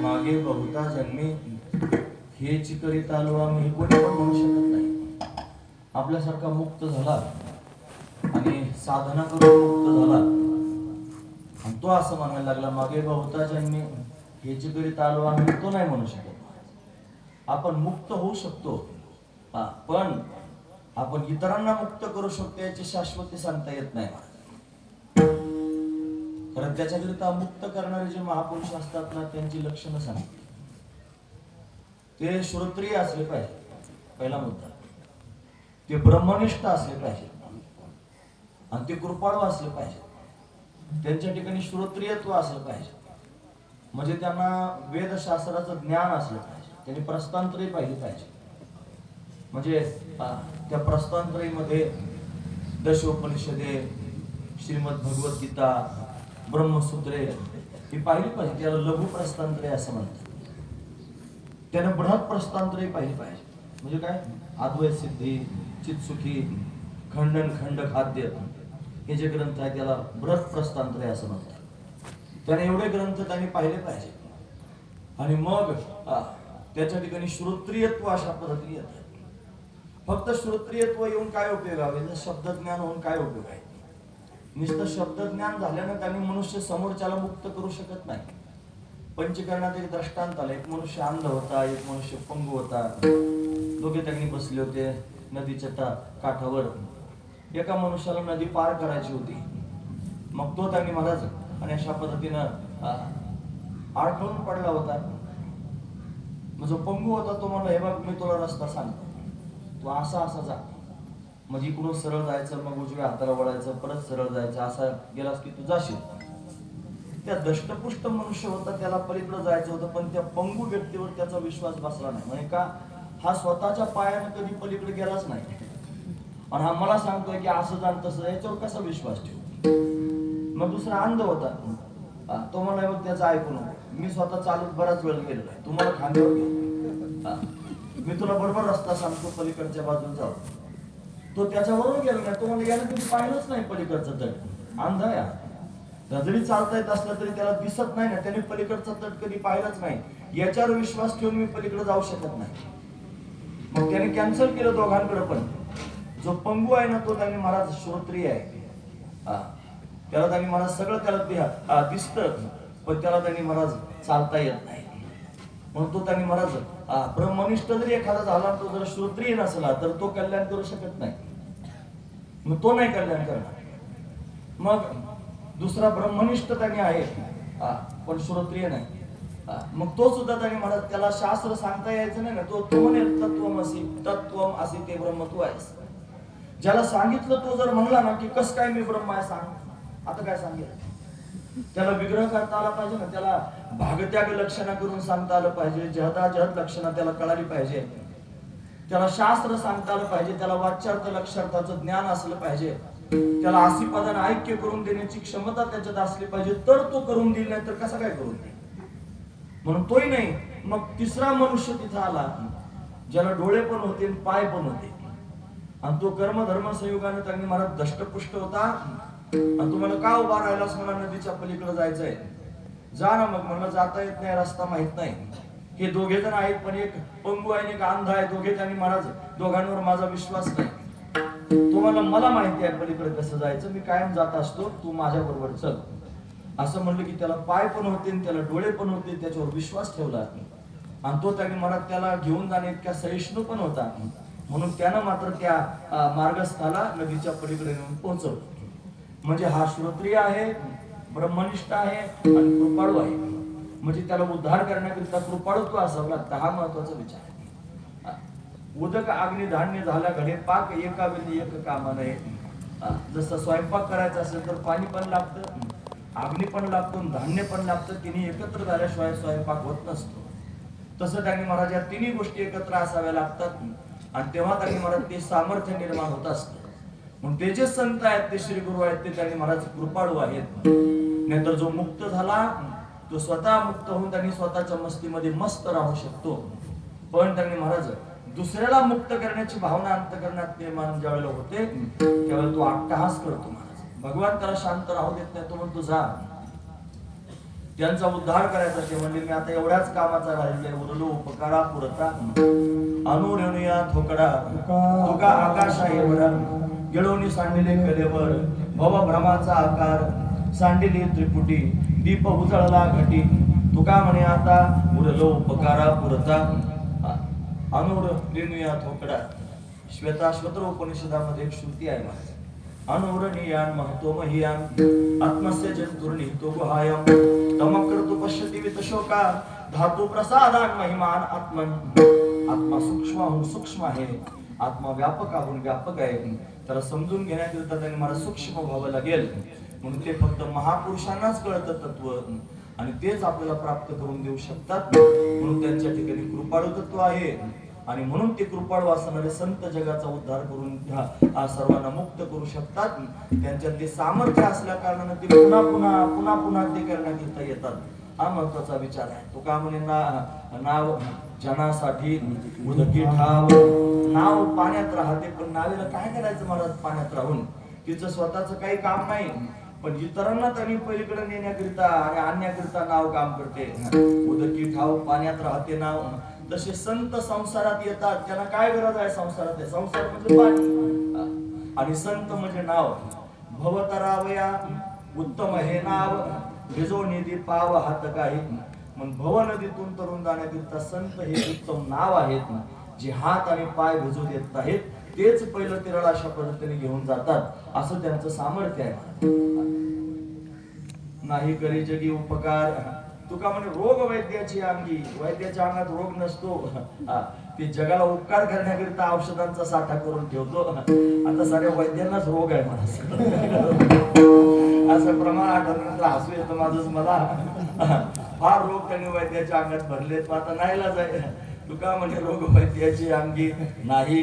मागे बहुता जन्मी हेच करीत आलो आम्ही, हे कोणी पण म्हणू शकत नाही. आपल्यासारखा मुक्त झाला आणि साधना करून मुक्त झाला आणि तो असं म्हणायला लागला मागे बहुता जन्मी हेच करीत आलो आम्ही, तो नाही म्हणू शकत. आपण मुक्त होऊ शकतो, पण आपण इतरांना मुक्त करू शकतो याची शाश्वती सांगता येत नाही. कारण त्याच्याकरिता मुक्त करणारे जे महापुरुष असतात ना, त्यांची लक्षणं सांगतात. ते श्रोत्रिय असले पाहिजे, पहिला मुद्दा. ते ब्रह्मनिष्ठ असले पाहिजे आणि ते कृपाळू असले पाहिजे. त्यांच्या ठिकाणी श्रोत्रियत्व असलं पाहिजे, म्हणजे त्यांना वेदशास्त्राचं ज्ञान असलं पाहिजे. त्यांनी प्रस्थानत्रयी पाहिली पाहिजे. म्हणजे त्या प्रस्थानत्रयीमध्ये दशोपनिषदे, श्रीमद भगवद्गीता, ब्रह्मसूत्रे ही पाहिली पाहिजे. त्याला लघु प्रस्थानत्रय असं म्हणतात. त्यानं बृहत प्रस्थानत्रयी पाहिली पाहिजे. म्हणजे काय? अद्वैत सिद्धी, चित्सुखी, खंडन खंड खाद्य हे जे ग्रंथ आहे त्याला बृहत प्रस्थानत्रय असं म्हणतात. त्याने एवढे ग्रंथ त्यांनी पाहिले पाहिजे आणि मग त्याच्या ठिकाणी श्रोत्रियत्व अशा पद्धतीने येतं. फक्त श्रोत्रियत्व येऊन काय उपयोग आहे? शब्दज्ञान होऊन काय उपयोग आहे? नुसतं शब्दज्ञान झाल्यानं त्यांनी मनुष्य समोरच्याला मुक्त करू शकत नाही. पंचकरणात एक दृष्टांत आला. एक मनुष्य अंध होता, एक मनुष्य पंगू होता. दोघे त्यांनी बसले होते नदीच्या काठावर. एका मनुष्याला नदी पार करायची होती. मग तो त्यांनी महाराज आणि अशा पद्धतीनं अडखळून पडला होता. जो पंगू होता तो म्हणला, हे बघ मी तुला रस्ता सांगतो, तू असा असा जा. म्हणजे इकडून सरळ जायचं, मग उजव्या हाताला वळायचं, परत सरळ जायचं, असा गेलास की तू जाशील. त्या दष्टपुष्ट मनुष्य होता, त्याला पलीकडे जायचं होतं, पण त्या पंगू व्यक्तीवर त्याचा विश्वास बसला नाही. म्हणजे का? हा स्वतःच्या पायाने कधी पलीकडे गेलाच नाही आणि हा मला सांगतोय की असं जाण तसं, याच्यावर कसा विश्वास ठेवू? मग दुसरा अंध होता, तो मला बघ त्याचं ऐकू नको, मी स्वतः चालत बराच वेळ गेलेलो आहे, तुम्हाला खांद्यावर घेऊ, मी तुला बरोबर रस्ता सांगतो, पलीकडच्या बाजूला जाऊ. तो त्याच्यावरून गेला नाही, तो म्हणजे यानं कधी पाहिलंच नाही पलीकडचं तट, अंधा आहे. जरी चालता येत असलं तरी त्याला दिसत नाही ना, त्याने पलीकडचा तट कधी पाहिलाच नाही. याच्यावर विश्वास ठेवून मी पलीकडे जाऊ शकत नाही. मग त्याने कॅन्सल केलं दोघांकडे पण. जो पंगू आहे ना तो त्यांनी महाराज श्रोत्रिय आहे, त्याला त्यांनी महाराज सगळं त्याला दिसतं, पण त्याला त्यांनी महाराज चालता येत नाही. म्हणून तो त्यांनी महाराज ब्रह्मनिष्ठ जरी एखादा झाला, तो जर श्रोत्रिय नसला तर तो कल्याण करू शकत नाही, मग तो नाही कल्याण करणार. मग दुसरा ब्रह्मनिष्ठ त्यांनी आहे, पण श्रोत्रिय नाही. मग तो सुद्धा त्यांनी महाराज त्याला शास्त्र सांगता यायचं नाही ना, तो म्हणेल तत्वम असे ते ब्रह्म तू आहेस. ज्याला सांगितलं तो जर म्हणला ना की कस काय मी ब्रह्म आहे सांग, आता काय सांगेल. त्याला विग्रह करता आला पाहिजे ना, त्याला भागत्याग लक्षणा करून सांगता आलं पाहिजे, जहदाजहद लक्षणा त्याला कळाली पाहिजे, त्याला शास्त्र सांगता आलं पाहिजे, त्याला वाच्यार्थ लक्षार्थाचं ज्ञान असलं पाहिजे, त्याला आसिपादान ऐक्य करून देण्याची क्षमता त्याच्यात असली पाहिजे, तर तो करून देईल, नाही तर कसा काय करून देईल. म्हणून तोही नाही. मग तिसरा मनुष्य तिथं आला, ज्याला डोळे पण होते आणि पाय पण होते, आणि तो कर्म धर्म संयोगाने त्यांनी मला दष्टपुष्ट होता. आणि तुम्हाला का उभा राहिलास, मला नदीच्या पलीकडे जायचंय, जा ना. मग मला जाता येत नाही, रस्ता माहित नाही. हे दोघे जण आहेत, पण एक पंगू आहे एक अंध आहे, दोघे त्यांनी महाराज दोघांवर माझा विश्वास नाही. तुम्हाला मला माहिती आहे पलीकडे कसं जायचं, मी कायम जात असतो, तू माझ्या बरोबर चल. असं म्हणलं की त्याला पाय पण होते आणि त्याला डोळे पण होते, त्याच्यावर विश्वास ठेवला. आणि तो त्यांनी महाराज त्याला घेऊन जाणे इतक्या सहिष्णू पण होता, म्हणून त्यानं मात्र त्या मार्गस्थाला नदीच्या पलीकडे नेऊन पोहोचवलं. म्हणजे हा श्रोत्रिय आहे, ब्रह्मनिष्ठ आहे आणि कृपाळू आहे. म्हणजे त्याला उद्धार करण्याकरिता कृपाळुत्व असावं लागतं, हा महत्वाचा विचार आहे. उदक अग्नी धान्य झाला घडे पाक, एका वेळी एक कामा नये. जसं स्वयंपाक करायचा असेल तर पाणी पण लागतं, अग्नी पण लागतो, धान्य पण लागतं, तिन्ही एकत्र झाल्याशिवाय स्वयंपाक होत नसतो. तसं त्यांनी महाराज या तिन्ही गोष्टी एकत्र असाव्या लागतात, आणि तेव्हा त्यांनी महाराज ते सामर्थ्य निर्माण होत असतं. म्हणून ते जे संत आहेत, ते श्री गुरु आहेत, ते त्यांनी महाराज कृपाळू आहेत. नाहीतर जो मुक्त झाला तो स्वतः मुक्त होऊन त्यांनी स्वतःच्या मस्तीमध्ये मस्त राहू शकतो, पण त्यांनी महाराज दुसऱ्याला मुक्त करण्याची भावना अंतकरणात निर्माण ज्यावेळेला होते, त्यावेळेला तो अट्टहास करतो. महाराज भगवान त्याला शांत राहू देत नाही, तो म्हणतो जा. त्यांचा उद्धार करायचा ते म्हणले, मी आता एवढ्याच कामाचा राहिले, उरलो उपकारा पुरता अनुरेणुया थोकडा तुका आकाशा एवढा गेळवणी सांडिले कलेवर भव भ्रमाचा आकार सांडिली त्रिपुटी दीप उजळला घटी तुका म्हणे आता उरलो उपकारा पुरता अनुरेणुया थोकडा. श्वेताश्वतर उपनिषदामध्ये एक श्रुती आहे माझी, अनुरणीयान महतो महियान आत्मस्य जंतुर्निहितो गुहायम तमकृतु पश्यति वितशोका धातु प्रसादान महिमान आत्मन. आत्मा सूक्ष्म आहे, आत्मा व्यापकाहून व्यापक आहे. त्याला समजून घेण्याकरिता त्यांनी मला सूक्ष्म व्हावं लागेल. म्हणून ते फक्त महापुरुषांनाच कळतं तत्व, आणि तेच आपल्याला प्राप्त करून देऊ शकतात. म्हणून त्यांच्या ठिकाणी कृपाळू तत्व आहे, आणि म्हणून ते कृपाळू असणारे संत जगाचा उद्धार करून सर्वांना मुक्त करू शकतात. त्यांच्यात ते सामर्थ्य असल्या कारणाने ते पुन्हा पुन्हा पुन्हा पुन्हा ते करण्याकरिता येतात. हा महत्वाचा विचार आहे. तो का म्हणे नाव जनासाठी उदकी ठाव. नाव पाण्यात राहते, पण नावेला काय करायचं महाराज पाण्यात राहून, तिचं स्वतःच काही काम नाही, पण इतरांना त्यांनी पलीकडे नेण्याकरिता आणि आणण्याकरिता नाव काम करते. उदकी ठाव पाण्यात राहते नाव. तसे संत संसारात येतात, त्यांना काय गरज आहे संसारात, संसार म्हणजे पाणी, आणि संत म्हणजे नाव. भवतरावया उत्तम हे नाव भिजो निधी पाव हात काही. मग भव नदीतून तरुण जाण्याकरिता संत हे उत्तम नाव आहेत, जे हात आणि पाय भिजू देत आहेत. तेच पहिलं तिरळ अशा पद्धतीने घेऊन जातात, असं त्यांचं सामर्थ्य आहे. नाही करी जगी उपकार. तुका म्हणे रोग वैद्याची अंगी, वैद्याच्या अंगात रोग नसतो, ते जगाला उपकार करण्याकरिता औषधांचा साठा करून ठेवतो. आता साऱ्या वैद्यांनाच रोग आहे मला असं प्रमाण आठवल्यानंतर हसू येतं माझंच. मला फार रोग त्यांनी वैद्याच्या अंगात भरलेत, आता नाहीला जाय. तुका म्हणे रोग वैद्याची अंगी नाही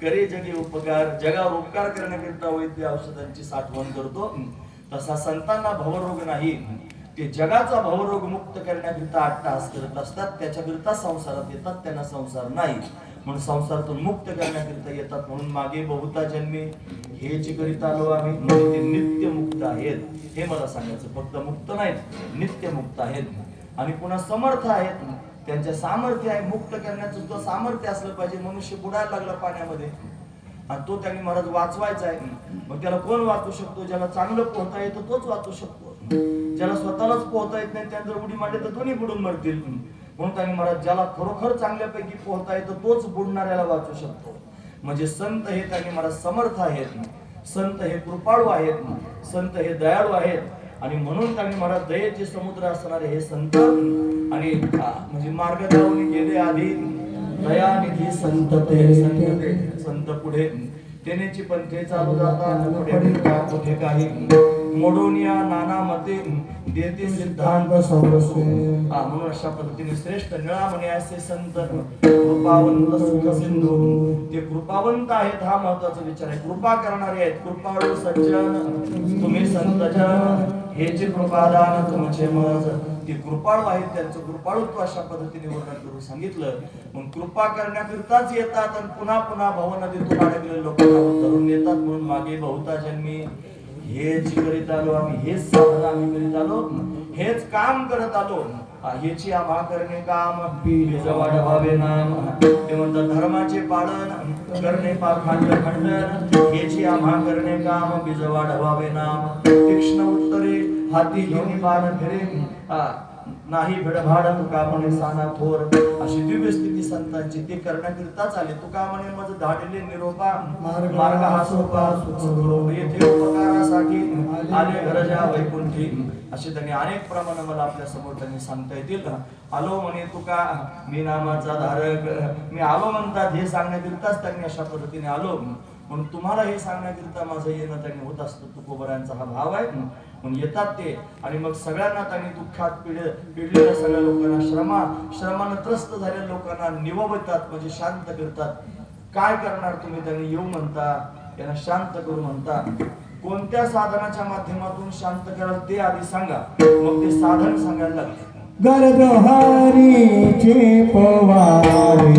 करे जगी उपकार. जगावर उपकार करण्याकरिता वैद्य औषधांची साठवण करतो. तसा संतांना भवरोग नाही, ते जगाचा भवरोग मुक्त करण्याकरिता अट्टहास करत असतात. त्याच्याकरिता संसारात येतात, त्यांना संसार नाही. म्हणून संसारातून मुक्त करण्याकरिता येतात. म्हणून मागे बहुता जन्मी हेच करीता आलो आम्ही. म्हणजे ते नित्य मुक्त आहेत हे मला सांगायचं. फक्त मुक्त नाहीत, नित्य मुक्त आहेत आणि पुन्हा समर्थ आहेत. त्यांच्या सामर्थ्य आहे, मुक्त करण्याचं सुद्धा सामर्थ्य असलं पाहिजे. मनुष्य बुडायला लागला पाण्यामध्ये आणि तो त्यांनी महाराज वाचवायचा आहे. मग त्याला कोण वाचू शकतो? ज्याला चांगलं पोहता येतं तोच वाचू शकतो. ज्याला स्वतःलाच पोहता येत नाही त्यांना जर उडी मारली तर दोन्ही बुडून मरतील. म्हणून त्यांनी महाराज ज्याला खरोखर चांगल्यापैकी पोहता येतं तोच बुडणाऱ्याला वाचू शकतो. म्हणजे संत हे त्यांनी महाराज समर्थ आहेत, संत हे कृपाळू आहेत, संत हे दयाळू आहेत आणि म्हणून त्यांनी महाराज दयेचे समुद्र असणारे हे संत आणि म्हणजे मार्ग दावून गेले आधी दयानिधी संत ते संत पुढे तेनेची पंथे चालू जातात पुढे कुठे काही मोडोनिया नाना मते देते सिद्धांत समरसे. म्हणून अशा पद्धतीने श्रेष्ठ निळा म्हणे असे संत कृपावंत सुख सिंधू. ते कृपावंत आहेत हा महत्वाचा विचार आहे. कृपा करणारे आहेत, कृपाळू सज्जन तुम्ही संतजन हेचे कृपादान तुमचे मज. ते कृपाळू आहेत, त्यांचं कृपाळूत्व अशा पद्धतीने वर्णन करून सांगितलं. मग कृपा करण्याकरिताच येतात आणि पुन्हा पुन्हा भवनदीतून अडकलेले लोकांना धरून येतात. म्हणून मागे बहुता जन्मी हेच करीत आलो आम्ही, हेच साधना आम्ही करीत आलो, हेच काम करत आलो. हेची आम्हा करणे काम बीज वाढवावे नाम. ते म्हणतात धर्माचे पालन करणे पाखंड खंडन. हेची आम्हा करणे काम बीज वाढवावे नाम. तीक्ष्ण उत्तरे हाती घेऊन बाण फिरे नाही भिडभाड तुका म्हणे साना थोर. अशी दिव्य स्थिती संतांची ते करण्याकरिताच आले. तुका म्हणे मज धाडले निरोपा मार्ग हा सोपा सुखरूप. येथे उपकारासाठी आले गरजा वैकुंठी. असे त्यांनी अनेक प्रमाणे मला आपल्या समोर त्यांनी सांगता येतील. आलो म्हणे तुका मी नामाचा धारक, मी आलो म्हणतात हे सांगण्याकरिताच त्यांनी अशा पद्धतीने आलो. म्हणून तुम्हाला हे सांगण्याकरिता माझं येणं त्यांनी होत असतं. तुकोबरायांचा हा भाव आहे. म्हणून येतात ते आणि मग सगळ्यांना त्यांनी दुःखात पिडलेल्या सगळ्या लोकांना श्रमानं त्रस्त झालेल्या लोकांना निवडतात म्हणजे शांत करतात. काय करणार तुम्ही? त्यांनी येऊ म्हणता, त्यांना शांत करू म्हणता. कोणत्या साधनाच्या माध्यमातून शांत कराल ते आधी सांगा. मग ते साधन सांगायला लागले. गरजहारीचे पवारे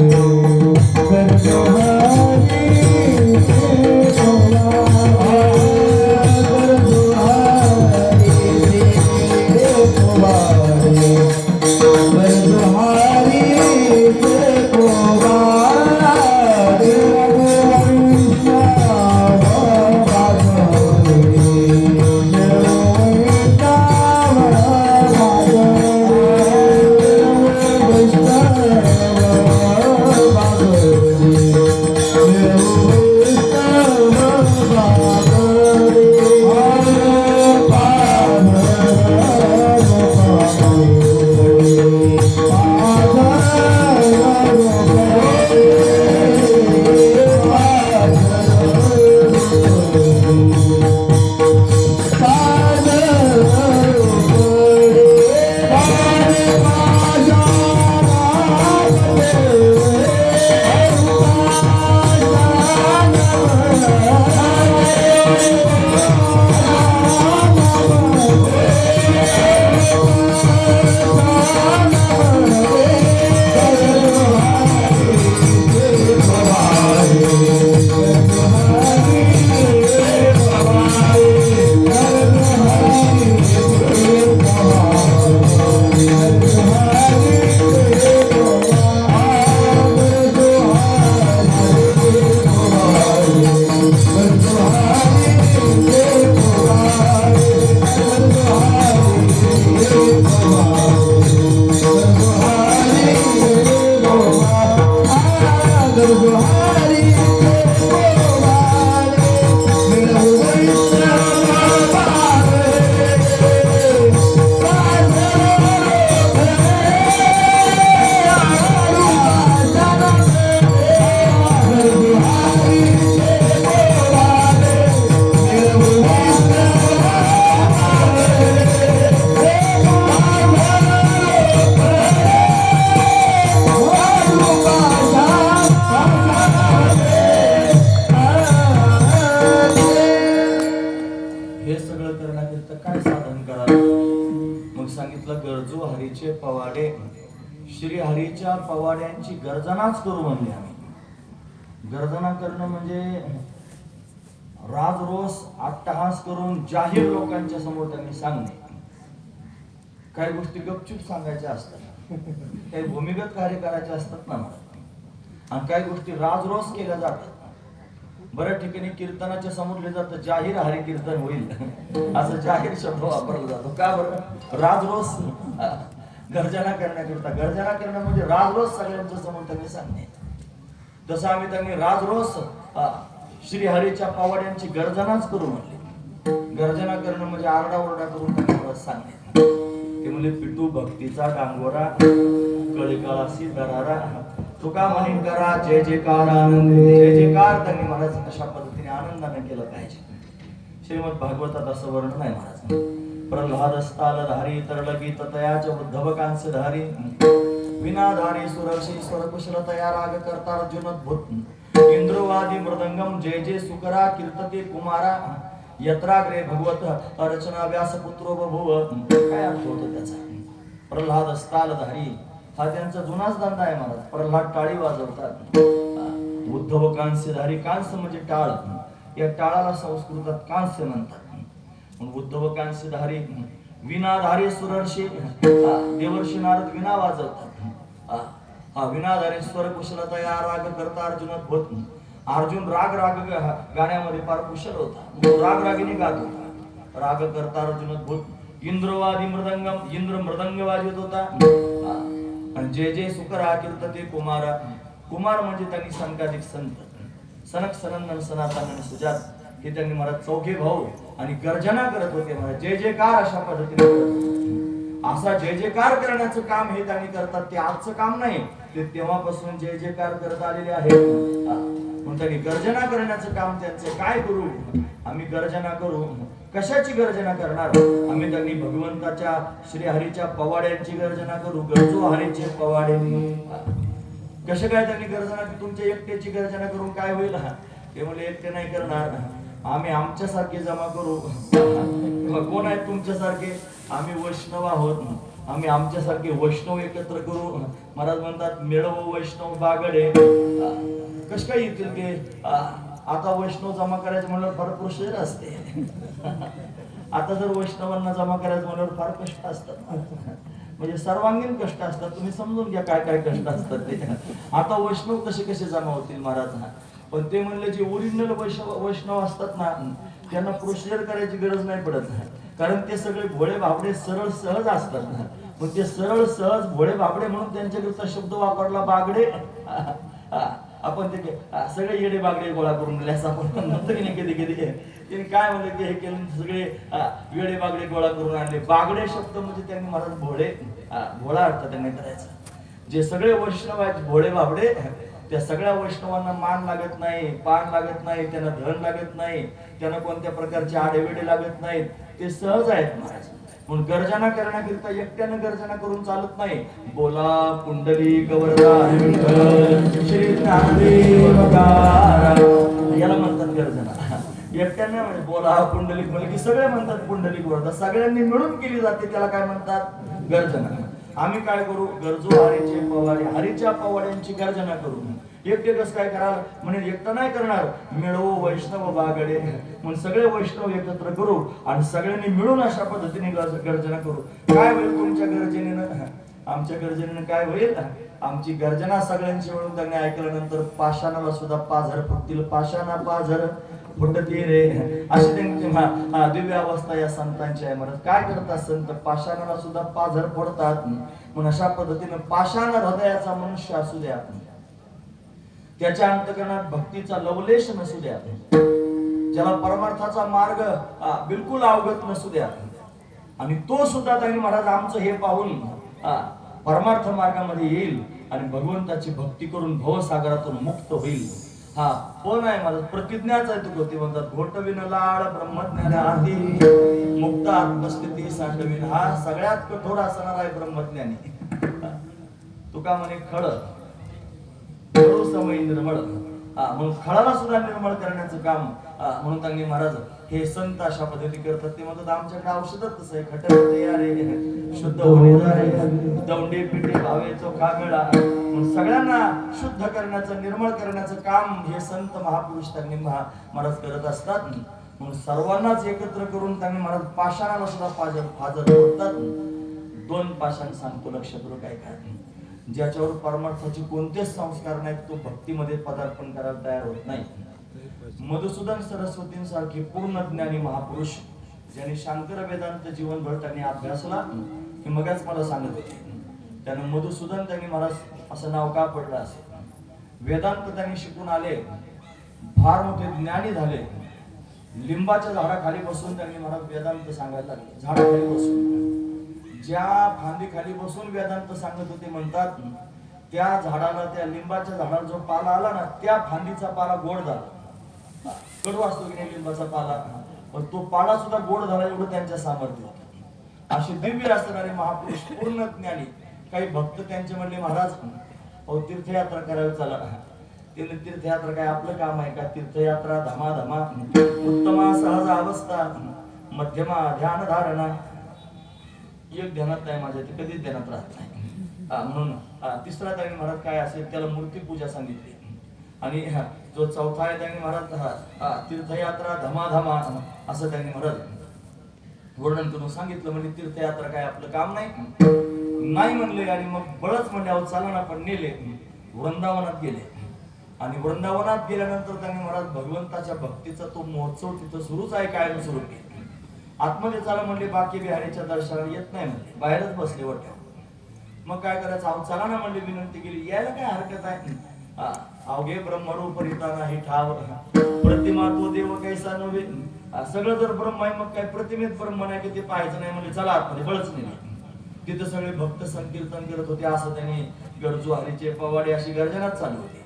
हरीचे पवाडे श्री हरीच्या पवाड्यांची गर्जनाच करू म्हणले आम्ही. गर्जना करणं म्हणजे राजरोस अट्टहास करून जाहीर लोकांच्या समोर त्यांनी सांगणे. काही गोष्टी गपचूप सांगायच्या असतात, काही भूमिगत कार्य करायचे असतात ना, आणि काही गोष्टी राजरोस केल्या जातात. बऱ्याच ठिकाणी कीर्तनाच्या समोर लिहिलं जातं जाहीर हरी कीर्तन होईल, असं जाहीर शब्द वापरला जातो. का बरं? राजरोस गर्जना करण्याकरिता. गर्जना करणं म्हणजे राजरोस सगळ्यांच्या समोर त्यांनी सांगणे. तसं आम्ही त्यांनी राजरोस श्रीहरीच्या पावाड्यांची गर्जनाच करू म्हणले. गर्जना करणं म्हणजे आरडाओरडा करून त्यांना सांगणे. ते म्हणजे पिटू भक्तीचा डांगोरा, कळीकाळासी दरारा, तुका म्हणीन करा जय जयकार आनंद. जय जयकार त्यांनी महाराज अशा पद्धतीने आनंदाने केलं पाहिजे. श्रीमद भागवतात असं वर्णन आहे महाराज. प्रल्हाद स्थालधारी तरलगीत तयाच उद्धव कांस्य धारी, विनाधारी सुरक्षी स्वरकुशल तया राग करता अर्जुनोद्भूत, इंद्रवादी मृदंगम जय जय सुकरा कीर्तते कुमारा, यत्राग्रे भगवत अर्चना व्यासपुत्रो बभूव. काय अर्थ होतो त्याचा? प्रल्हाद स्थालधारी हा त्यांचा जुनाच धंदा आहे महाराज. प्रल्हाद टाळी वाजवतात. उद्धव कांस्यधारी, कांस्य म्हणजे टाळ, या टाळाला संस्कृतात कांस्य म्हणतात. उद्धव कांस्यधारी, विनाधारी सुरर्षी, देवर्षी नारद विना वाजवतात. विनाधारी स्वर कुशलता या राग करता अर्जुनोद्भूत. अर्जुन राग गाण्यामध्ये फार कुशल होता, राग रागिनी गात होता. राग करता अर्जुनोद्भूत. इंद्रवादी मृदंगम, इंद्र मृदंग वाजवत होता. आणि जे जे सुकरा कीर्तते कुमारा, कुमार म्हणजे त्यांनी सनकाधिक संत, सनक सनंदन सनातन आणि सुजात हे त्यांनी मला चौघे भाऊ आणि गर्जना करत होते महाराज. जय जयकार अशा पद्धतीने असा जय जयकार करण्याचं काम हे त्यांनी करतात. ते आजचं काम नाही, ते तेव्हापासून जय जयकार करत आलेले आहेत. मग त्यांनी गर्जना करण्याचं काम त्यांचं. काय करू आम्ही? गर्जना करू. कशाची गर्जना करणार आम्ही? त्यांनी भगवंताच्या श्रीहरीच्या पवाड्यांची गर्जना करू. गरजू हरीचे पवाडे. कसे काय त्यांनी गर्जना? तुमच्या एकट्याची गर्जना करून काय होईल? ते म्हणले एकटे नाही करणार, आम्ही आमच्यासारखे जमा करू. कोण आहेत तुमच्यासारखे? आम्ही वैष्णव आहोत, आम्ही आमच्यासारखे वैष्णव एकत्र करू. महाराज म्हणतात मिळव वैष्णव बागडे. कस काय येतील ते? आता वैष्णव जमा करायचं म्हणल्यावर फार प्रोसिजर असते. आता जर वैष्णवांना जमा करायचं म्हणल्यावर फार कष्ट असतात, म्हणजे सर्वांगीण कष्ट असतात. तुम्ही समजून घ्या काय काय कष्ट असतात ते. आता वैष्णव कसे कसे जमा होतील महाराज? पण ते म्हणले जे ओरिजिनल वैष्णव असतात ना, त्यांना प्रोसिजर करायची गरज नाही पडत, कारण ते सगळे भोळे भाबडे सरळ सहज असतात. मग ते सरळ सहज भोळे भाबडे म्हणून त्यांच्याकरता शब्द वापरला बागडे. आपण ते सगळे येडे बागडे गोळा करून दिले असं आपण म्हणतो की नाही कधी कधी. त्यांनी काय म्हणलं की हे केलं, सगळे वेडे बागडे गोळा करून आणले. बागडे शब्द म्हणजे त्यांनी महाराज भोळे, भोळा अर्थ त्यांनी करायचा. जे सगळे वैष्णव आहेत भोळे बाबडे, त्या सगळ्या वैष्णवांना मान लागत नाही, पान लागत नाही, त्यांना धन लागत नाही, त्यांना कोणत्या प्रकारचे आडेवेडे लागत नाहीत, ते सहज आहेत महाराज. म्हणून गर्जना करण्याकरिता एकट्यानं गर्जना करून चालत नाही. बोला कुंडली गवरदा श्री ज्ञानदेव गारा, याला म्हणतात गर्जना. एकट्यानं म्हणजे बोला कुंडलिक म्हणलं की सगळे म्हणतात कुंडलिक वरदा, सगळ्यांनी मिळून केली जाते, त्याला काय म्हणतात? गर्जना. आम्ही काय करू? गरजू हरीचे पवाडे, हरीच्या पवाड्यांची गर्जना करू. एकटे कस काय कराल म्हणजे? एकटा नाही करणार, मिळवू वैष्णव बागडे. म्हणून सगळे वैष्णव एकत्र करू आणि सगळ्यांनी मिळून अशा पद्धतीने गर्जना करू. काय होईल तुमच्या गर्जनेनं? आमच्या गर्जनेनं काय होईल? आमची गर्जना सगळ्यांची मिळून त्यांनी ऐकल्यानंतर पाषाणाला सुद्धा पाझर फुटतील. पाषाणा पाझर फुटते रे, अशी त्यांची दिव्य अवस्था या संतांची आहे महाराज. काय करतात संत? पाषाणाला सुद्धा पाझर फोडतात. म्हणून अशा पद्धतीने पाषाण हृदयाचा मनुष्य असू द्या, त्याच्या अंतकरणात भक्तीचा लवलेश नसू द्या, ज्याला परमार्थाचा मार्ग बिलकुल अवगत नसू द्या, आणि तो सुद्धा त्यांनी महाराज आमचं हे पाहून परमार्थ मार्गामध्ये येईल आणि भगवंताची भक्ती करून भवसागरातून मुक्त होईल. हा पण आहे माझं प्रतिज्ञाच आहे. तू ते म्हणतात घोटविन लाड ब्रह्मज्ञान आधी मुक्त आत्मस्थिती सांडविन. हा सगळ्यात कठोर असणार आहे ब्रह्मज्ञानी. तुका म्हणे खड खडू समय निर्मळ, म्हणून खळाला सुद्धा निर्मळ करण्याचं काम म्हणून त्यांनी महाराज हे संत अशा पद्धती करतात. ते म्हणतात आमच्याकडे औषधच तसं आहे, खटर रे शुद्ध होणे रे दौंडी पिठे भावे चोखा गळा. सगळ्यांना शुद्ध करण्याचं निर्मळ करण्याचं काम हे संत महापुरुष त्यांनी महाराज करत असतात. म्हणून सर्वांनाच एकत्र करून त्यांनी महाराज पाषाणाला सुद्धा फाजर करतात. दोन पाषाण सांगतो लक्षपूर्वक काय काय. ज्याच्यावर परमार्थाचे कोणतेच संस्कार नाहीत तो भक्तीमध्ये पदार्पण करायला तयार होत नाही. मधुसूदन सरस्वतींसारखे पूर्ण ज्ञानी महापुरुष ज्यांनी शांकर वेदांत जीवनभर त्यांनी अभ्यासला हे मगच मला सांगत होते. त्यानं मधुसूदन त्यांनी महाराज असं नाव का पडलं असेल. वेदांत त्यांनी शिकून आले, फार मोठे ज्ञानी झाले. लिंबाच्या झाडाखाली बसून त्यांनी महाराज वेदांत सांगायला लागले. झाडाखाली बसून ज्या फांदी खाली बसून वेदांत सांगत होते म्हणतात त्या झाडाला त्या लिंबाच्या झाडाला जो पाला आला ना त्या फांदीचा पाला गोड झाला. कडू असतो की नाही लिंबाचा पाला, पण तो पाला सुद्धा गोड झाला एवढं त्यांच्या सामर्थ्य होतं. असे दिव्य असणारे महापुरुष पूर्ण ज्ञानी. काही भक्त त्यांचे म्हणले महाराज अहो तीर्थयात्रा करावी चला. त्याने तीर्थयात्रा काय आपलं काम आहे का. तीर्थयात्रा धमाधमा उत्तमा सहज अवस्था मध्यमा ध्यान धारणा एक ध्यानात नाही माझ्या ते कधीच ध्यानात राहत नाही. म्हणून तिसरा त्यांनी महाराज काय असेल त्याला मूर्ती पूजा सांगितली. आणि जो चौथा आहे त्यांनी महाराज तीर्थयात्रा धमाधमा असं त्यांनी महाराज वर्णन करून सांगितलं. म्हणजे तीर्थयात्रा काय आपलं काम नाही म्हणले. आणि मग बळच म्हणले अहो चला ना पण नेले. वृंदावनात गेले आणि वृंदावनात गेल्यानंतर त्यांनी महाराज भगवंताच्या भक्तीचा तो महोत्सव तिथं सुरूच आहे कायम सुरू केला. आतमध्ये चाला म्हणले बाकी बिहारीच्या दर्शनाला येत नाही म्हणले, बाहेरच बसले वाटत. मग काय करायचं अहो चला ना म्हणले, विनंती केली यायला काय हरकत आहे. अवघे ब्रह्मरूप रिता नाही ठाव प्रतिमा तो देव कैसा नव्हे. सगळं जर ब्रह्म आहे मग काय प्रतिमेत ब्रह्म नाही की ते पाहायचं नाही म्हणजे चला आतमध्ये बळच नाही. तिथं सगळे भक्त संकीर्तन करत होते. असं त्यांनी गरजू हरीचे पवाडे अशी गर्जनाच चालू होती.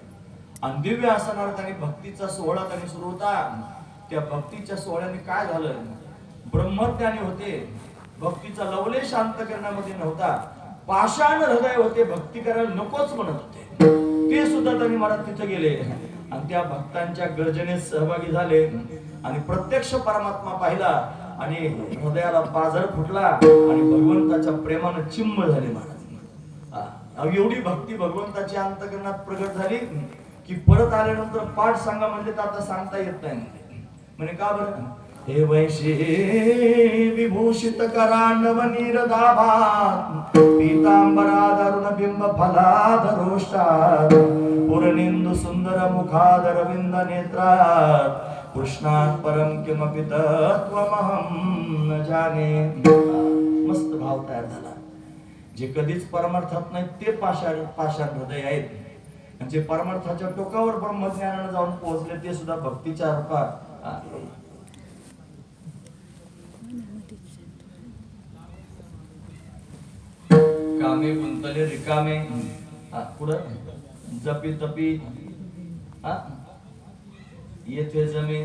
आणि दिव्य असणार त्यांनी भक्तीचा सोहळा त्यांनी सुरू होता. त्या भक्तीच्या सोहळ्याने काय झालं, ब्रह्मज्ञानी होते, भक्तीचा लवलेश शांत करण्यामध्ये नव्हता, पाषाण हृदय होते, भक्ती करायला नकोच म्हणत होते. ते सुद्धा त्यांनी महाराज तिथे गेले आणि त्या भक्तांच्या गर्जनेत सहभागी झाले आणि प्रत्यक्ष परमात्मा पाहिला आणि हृदयाला पाझर फुटला आणि भगवंताच्या प्रेमानं चिंब झाले महाराज. एवढी भक्ती भगवंताची अंतःकरणात प्रगट झाली की परत आल्यानंतर पाठ सांगा म्हणजे तर आता सांगता येत नाही म्हणे. का बरं. हे वैशे विभूषित करांडव नीरदाभात पीतांबराधरुण बिंब फलाधरोष्टात पूर्णेंदु सुंदर मुखादरविंद नेत्रात कृष्णात परम किमपि तत्त्वमहं न जाने. मस्त भाव तयार झाला. जे कधीच परमार्थात नाही ते पाषाण हृदय आहेत. म्हणजे परमार्थाच्या टोकावर ब्रह्मज्ञानाने जाऊन पोहोचले ते सुद्धा भक्तीच्या रूपात. कामे गुंतले रिकामे पुढं जपी तपी येथे जमे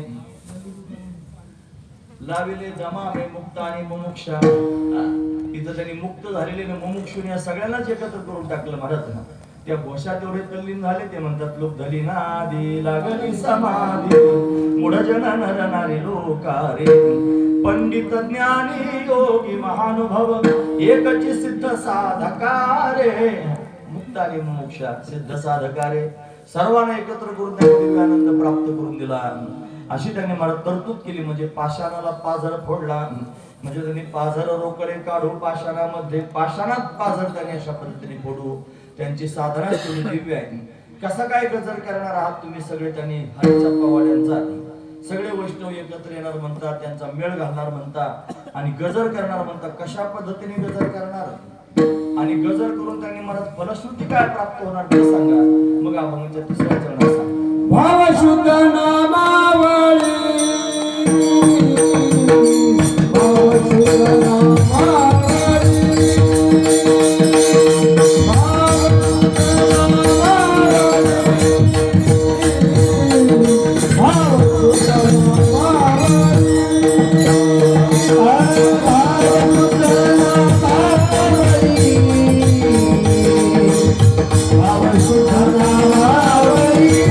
लाविले जमावे मुक्त आणि मुमुक्षा. इथं त्यांनी मुक्त झालेले मुमुक्षुने या सगळ्यांनाच एकत्र करून टाकलं महाराज. त्या घोषात एवढे तल्लीन झाले ते म्हणतात लोक धली नादी लागली समाधी मुढजन नरनारी लोकारे पंडित ज्ञानी योगी महानुभव एकची सिद्ध साधकारे. मुक्त आणि मोक्षा सिद्ध साधकारे सर्वांना एकत्र करून त्यांनी आनंद प्राप्त करून दिला. अशी त्यांनी मला तरतूद केली. म्हणजे पाषाणाला पाझर फोडला म्हणजे त्यांनी पाझर रोकडे काढू पाषाणामध्ये पाषाणात पाझर त्यांनी अशा पद्धतीने फोडू. त्यांची साधना तुम्ही दिव्य आहे. कसा काय गजर करणार आहात तुम्ही सगळे. त्यांनी हरीच्या पवाड्यांचा सगळे वैष्णव एकत्र येणार म्हणतात, त्यांचा मेळ घालणार म्हणतात आणि गजर करणार म्हणतात. कशा पद्धतीने गजर करणार आणि गजर करून त्यांनी मला फलश्रुती काय प्राप्त होणार ते सांगा. मग अभंगाच्या तिसऱ्या चरणात सांगा. भाव शुद्ध नामावळी भाव शुद्ध नामावळी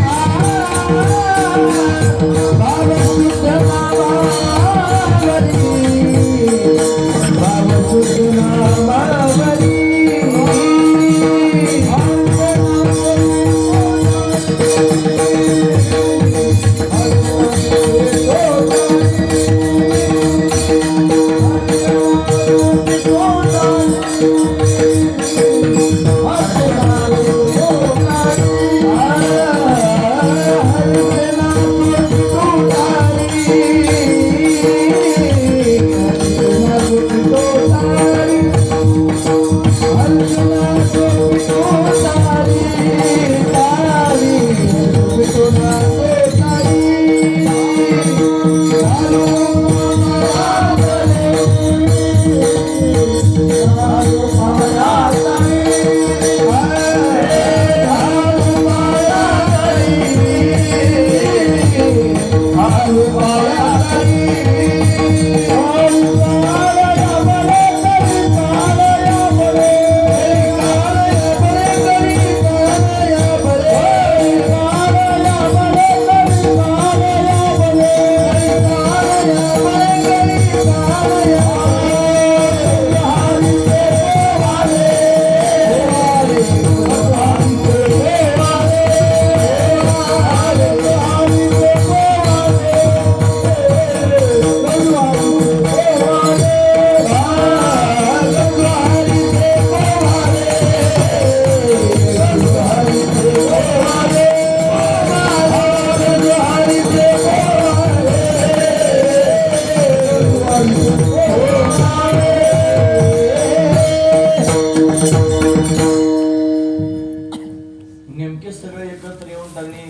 नेमके सगळे एकत्र येऊन त्यांनी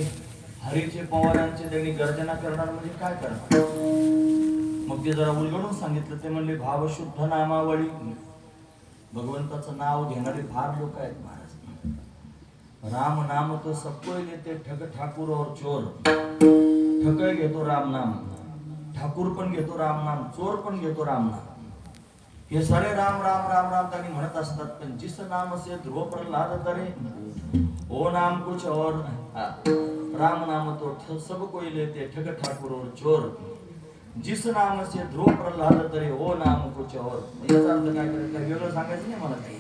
हरीचे पवारांचे त्यांनी गर्जना करणार म्हणजे काय करणार. मग ते जरा उलगडून सांगितलं. ते म्हणले भावशुद्ध नामावळी. भगवंताचं नाव घेणारे फार लोक आहेत महाराज. राम नाम तो सबको लेते ठग ठाकूर और चोर. ठगय घेतो राम नाम, ठाकूर पण घेतो राम नाम, चोर पण घेतो राम नाम. हे सारे राम राम राम राम त्यांनी म्हणत असतात. पण जिस नाम से ध्रुव प्रल्हाद तरे ओ नाम कुछ और. राम नाम तो सब कोई लेते ठग ठाकुर और चोर. जिस नाम से ध्रुव प्रल्हाद तरे ओ नाम कुछ और. याचा अर्थ काय करायचं, काय वेगळं सांगायचं नाही मला काही.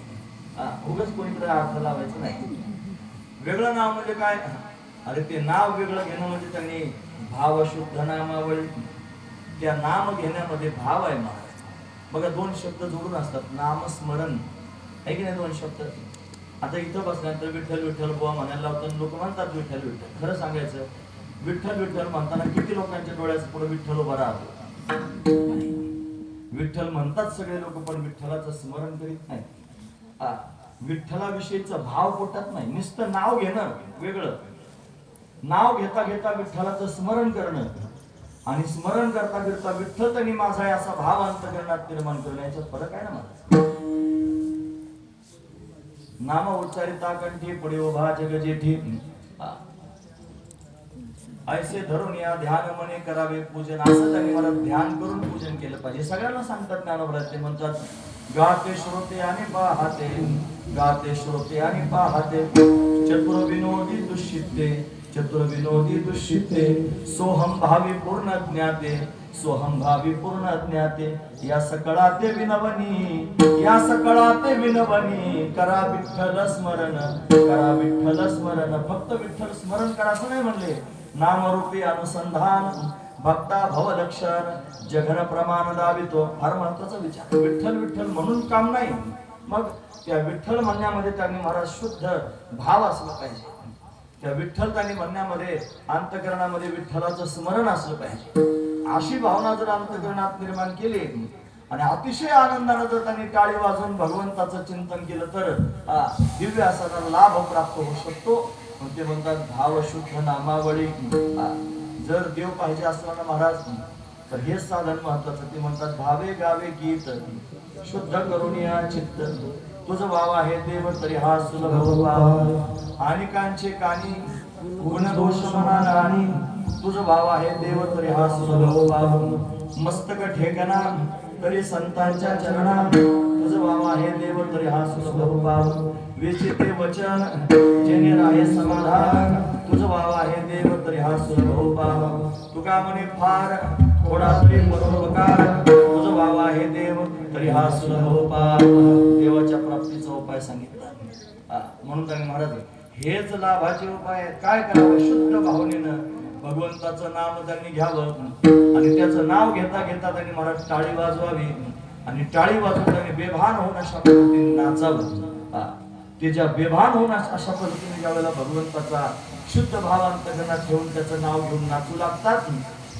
उगाच कोणीकडे अर्थ लावायचं नाही. वेगळं नाव म्हणजे काय. अरे ते नाव वेगळं घेणं म्हणजे त्यांनी भावशुद्ध नामावळी. त्या नाम घेण्यामध्ये भाव आहे महाराज. बघा दोन शब्द जोडून असतात. नामस्मरण आहे की नाही. दोन शब्द. आता इथं बसल्यानंतर विठ्ठल विठ्ठल बुवा म्हणायला लावतात. लोक म्हणतात विठ्ठल विठ्ठल. खरं सांगायचं विठ्ठल विठ्ठल म्हणताना किती लोकांच्या डोळ्याचं पुढे विठ्ठल उभा राहतो. विठ्ठल म्हणतात सगळे लोक, पण विठ्ठलाचं स्मरण करीत नाही. विठ्ठलाविषयीचा भाव पोटात नाही. नुसतं नाव घेणं वेगळं. नाव घेता घेता विठ्ठलाचं स्मरण करणं आणि स्मरण करता करता विठ्ठल त्यांनी माझा आहे असा भाव अंतःकरणात निर्माण करण्याचा फरक आहे ना मला. नाम उच्चारिता कंठी पुढे उभा जग जेठी. ऐसे धरून या ध्यान मने करावे पूजन. असं त्यांनी मला ध्यान करून पूजन केलं पाहिजे. सगळ्यांना सांगतात ज्ञानोबरात. ते म्हणतात गाते श्रोते आणि पाहते, गाते श्रोते आणि पाहते, चतुर विनोदी दुष्चित्ते, चतुर विनोदी दुष्चित्ते, सोहम भावी पूर्ण ज्ञाते, सोहम भावी पूर्ण ज्ञाते, या सकळा ते विनवनी, या सकळा ते विनवनी, करा विठ्ठल स्मरण, करा विठ्ठल स्मरण. फक्त विठ्ठल स्मरण करा असं नाही म्हणले. नामरूपी अनुसंधान भक्ता भव लक्षण जघन प्रमाण दावितो. फार महत्वाचा विचार. विठ्ठल विठ्ठल म्हणून काम नाही. मग त्या विठ्ठल म्हणण्यामध्ये त्यांनी महाराज शुद्ध भाव असला पाहिजे. त्या विठ्ठल त्यांनी म्हणण्यामध्ये अंतःकरणामध्ये विठ्ठलाचं स्मरण असलं पाहिजे. अशी भावना जर अंतःकरणात निर्माण केली आणि अतिशय आनंदाने जर त्यांनी टाळी वाजवून भगवंताचं चिंतन केलं तर दिव्य असा लाभ प्राप्त होऊ शकतो. ते म्हणतात भावशुद्ध नामावळी. जर देव पाहिजे असला ना महाराज तर हेच साधन महत्वाचं. ते म्हणतात भावे गावे गीत शुद्ध करून या चित्त, तुझं भाव आहे देव तरी हा सुलभ भाव. आणि कांचे कानी गुणदोष मना राणी, तुझं भाव आहे देव तरी हा सुलभ भाव. मस्तक ठेकना तरी संतांच्या चरणा, तुझं भाव आहे देव तरी हा सुलभ भाव. विचिते वचन जेणे राहे समाधान, तुझं भाव आहे देव तरी हा सुलभ भाव. तुका म्हणे फार थोडा तरी परोपकार, तुझं भाव आहे देव तरी हा सुलभ भाव. देवाच्या प्राप्तीचा उपाय सांगितला. म्हणून त्यांनी महाराज हेच लाभाचे उपाय काय करावं. शुद्ध भावनेनं भगवंताचं नाम त्यांनी घ्यावं आणि त्याचं नाव घेता घेता त्यांनी महाराज टाळी वाजवावी आणि टाळी वाजवून त्यांनी बेभान होऊन अशा पद्धतीने नाचावं. ते ज्या बेभान होऊन अशा पद्धतीने ज्या वेळेला भगवंताचा शुद्ध भाव अंतःकरणात ठेवून त्याचं नाव घेऊन नाचू लागतात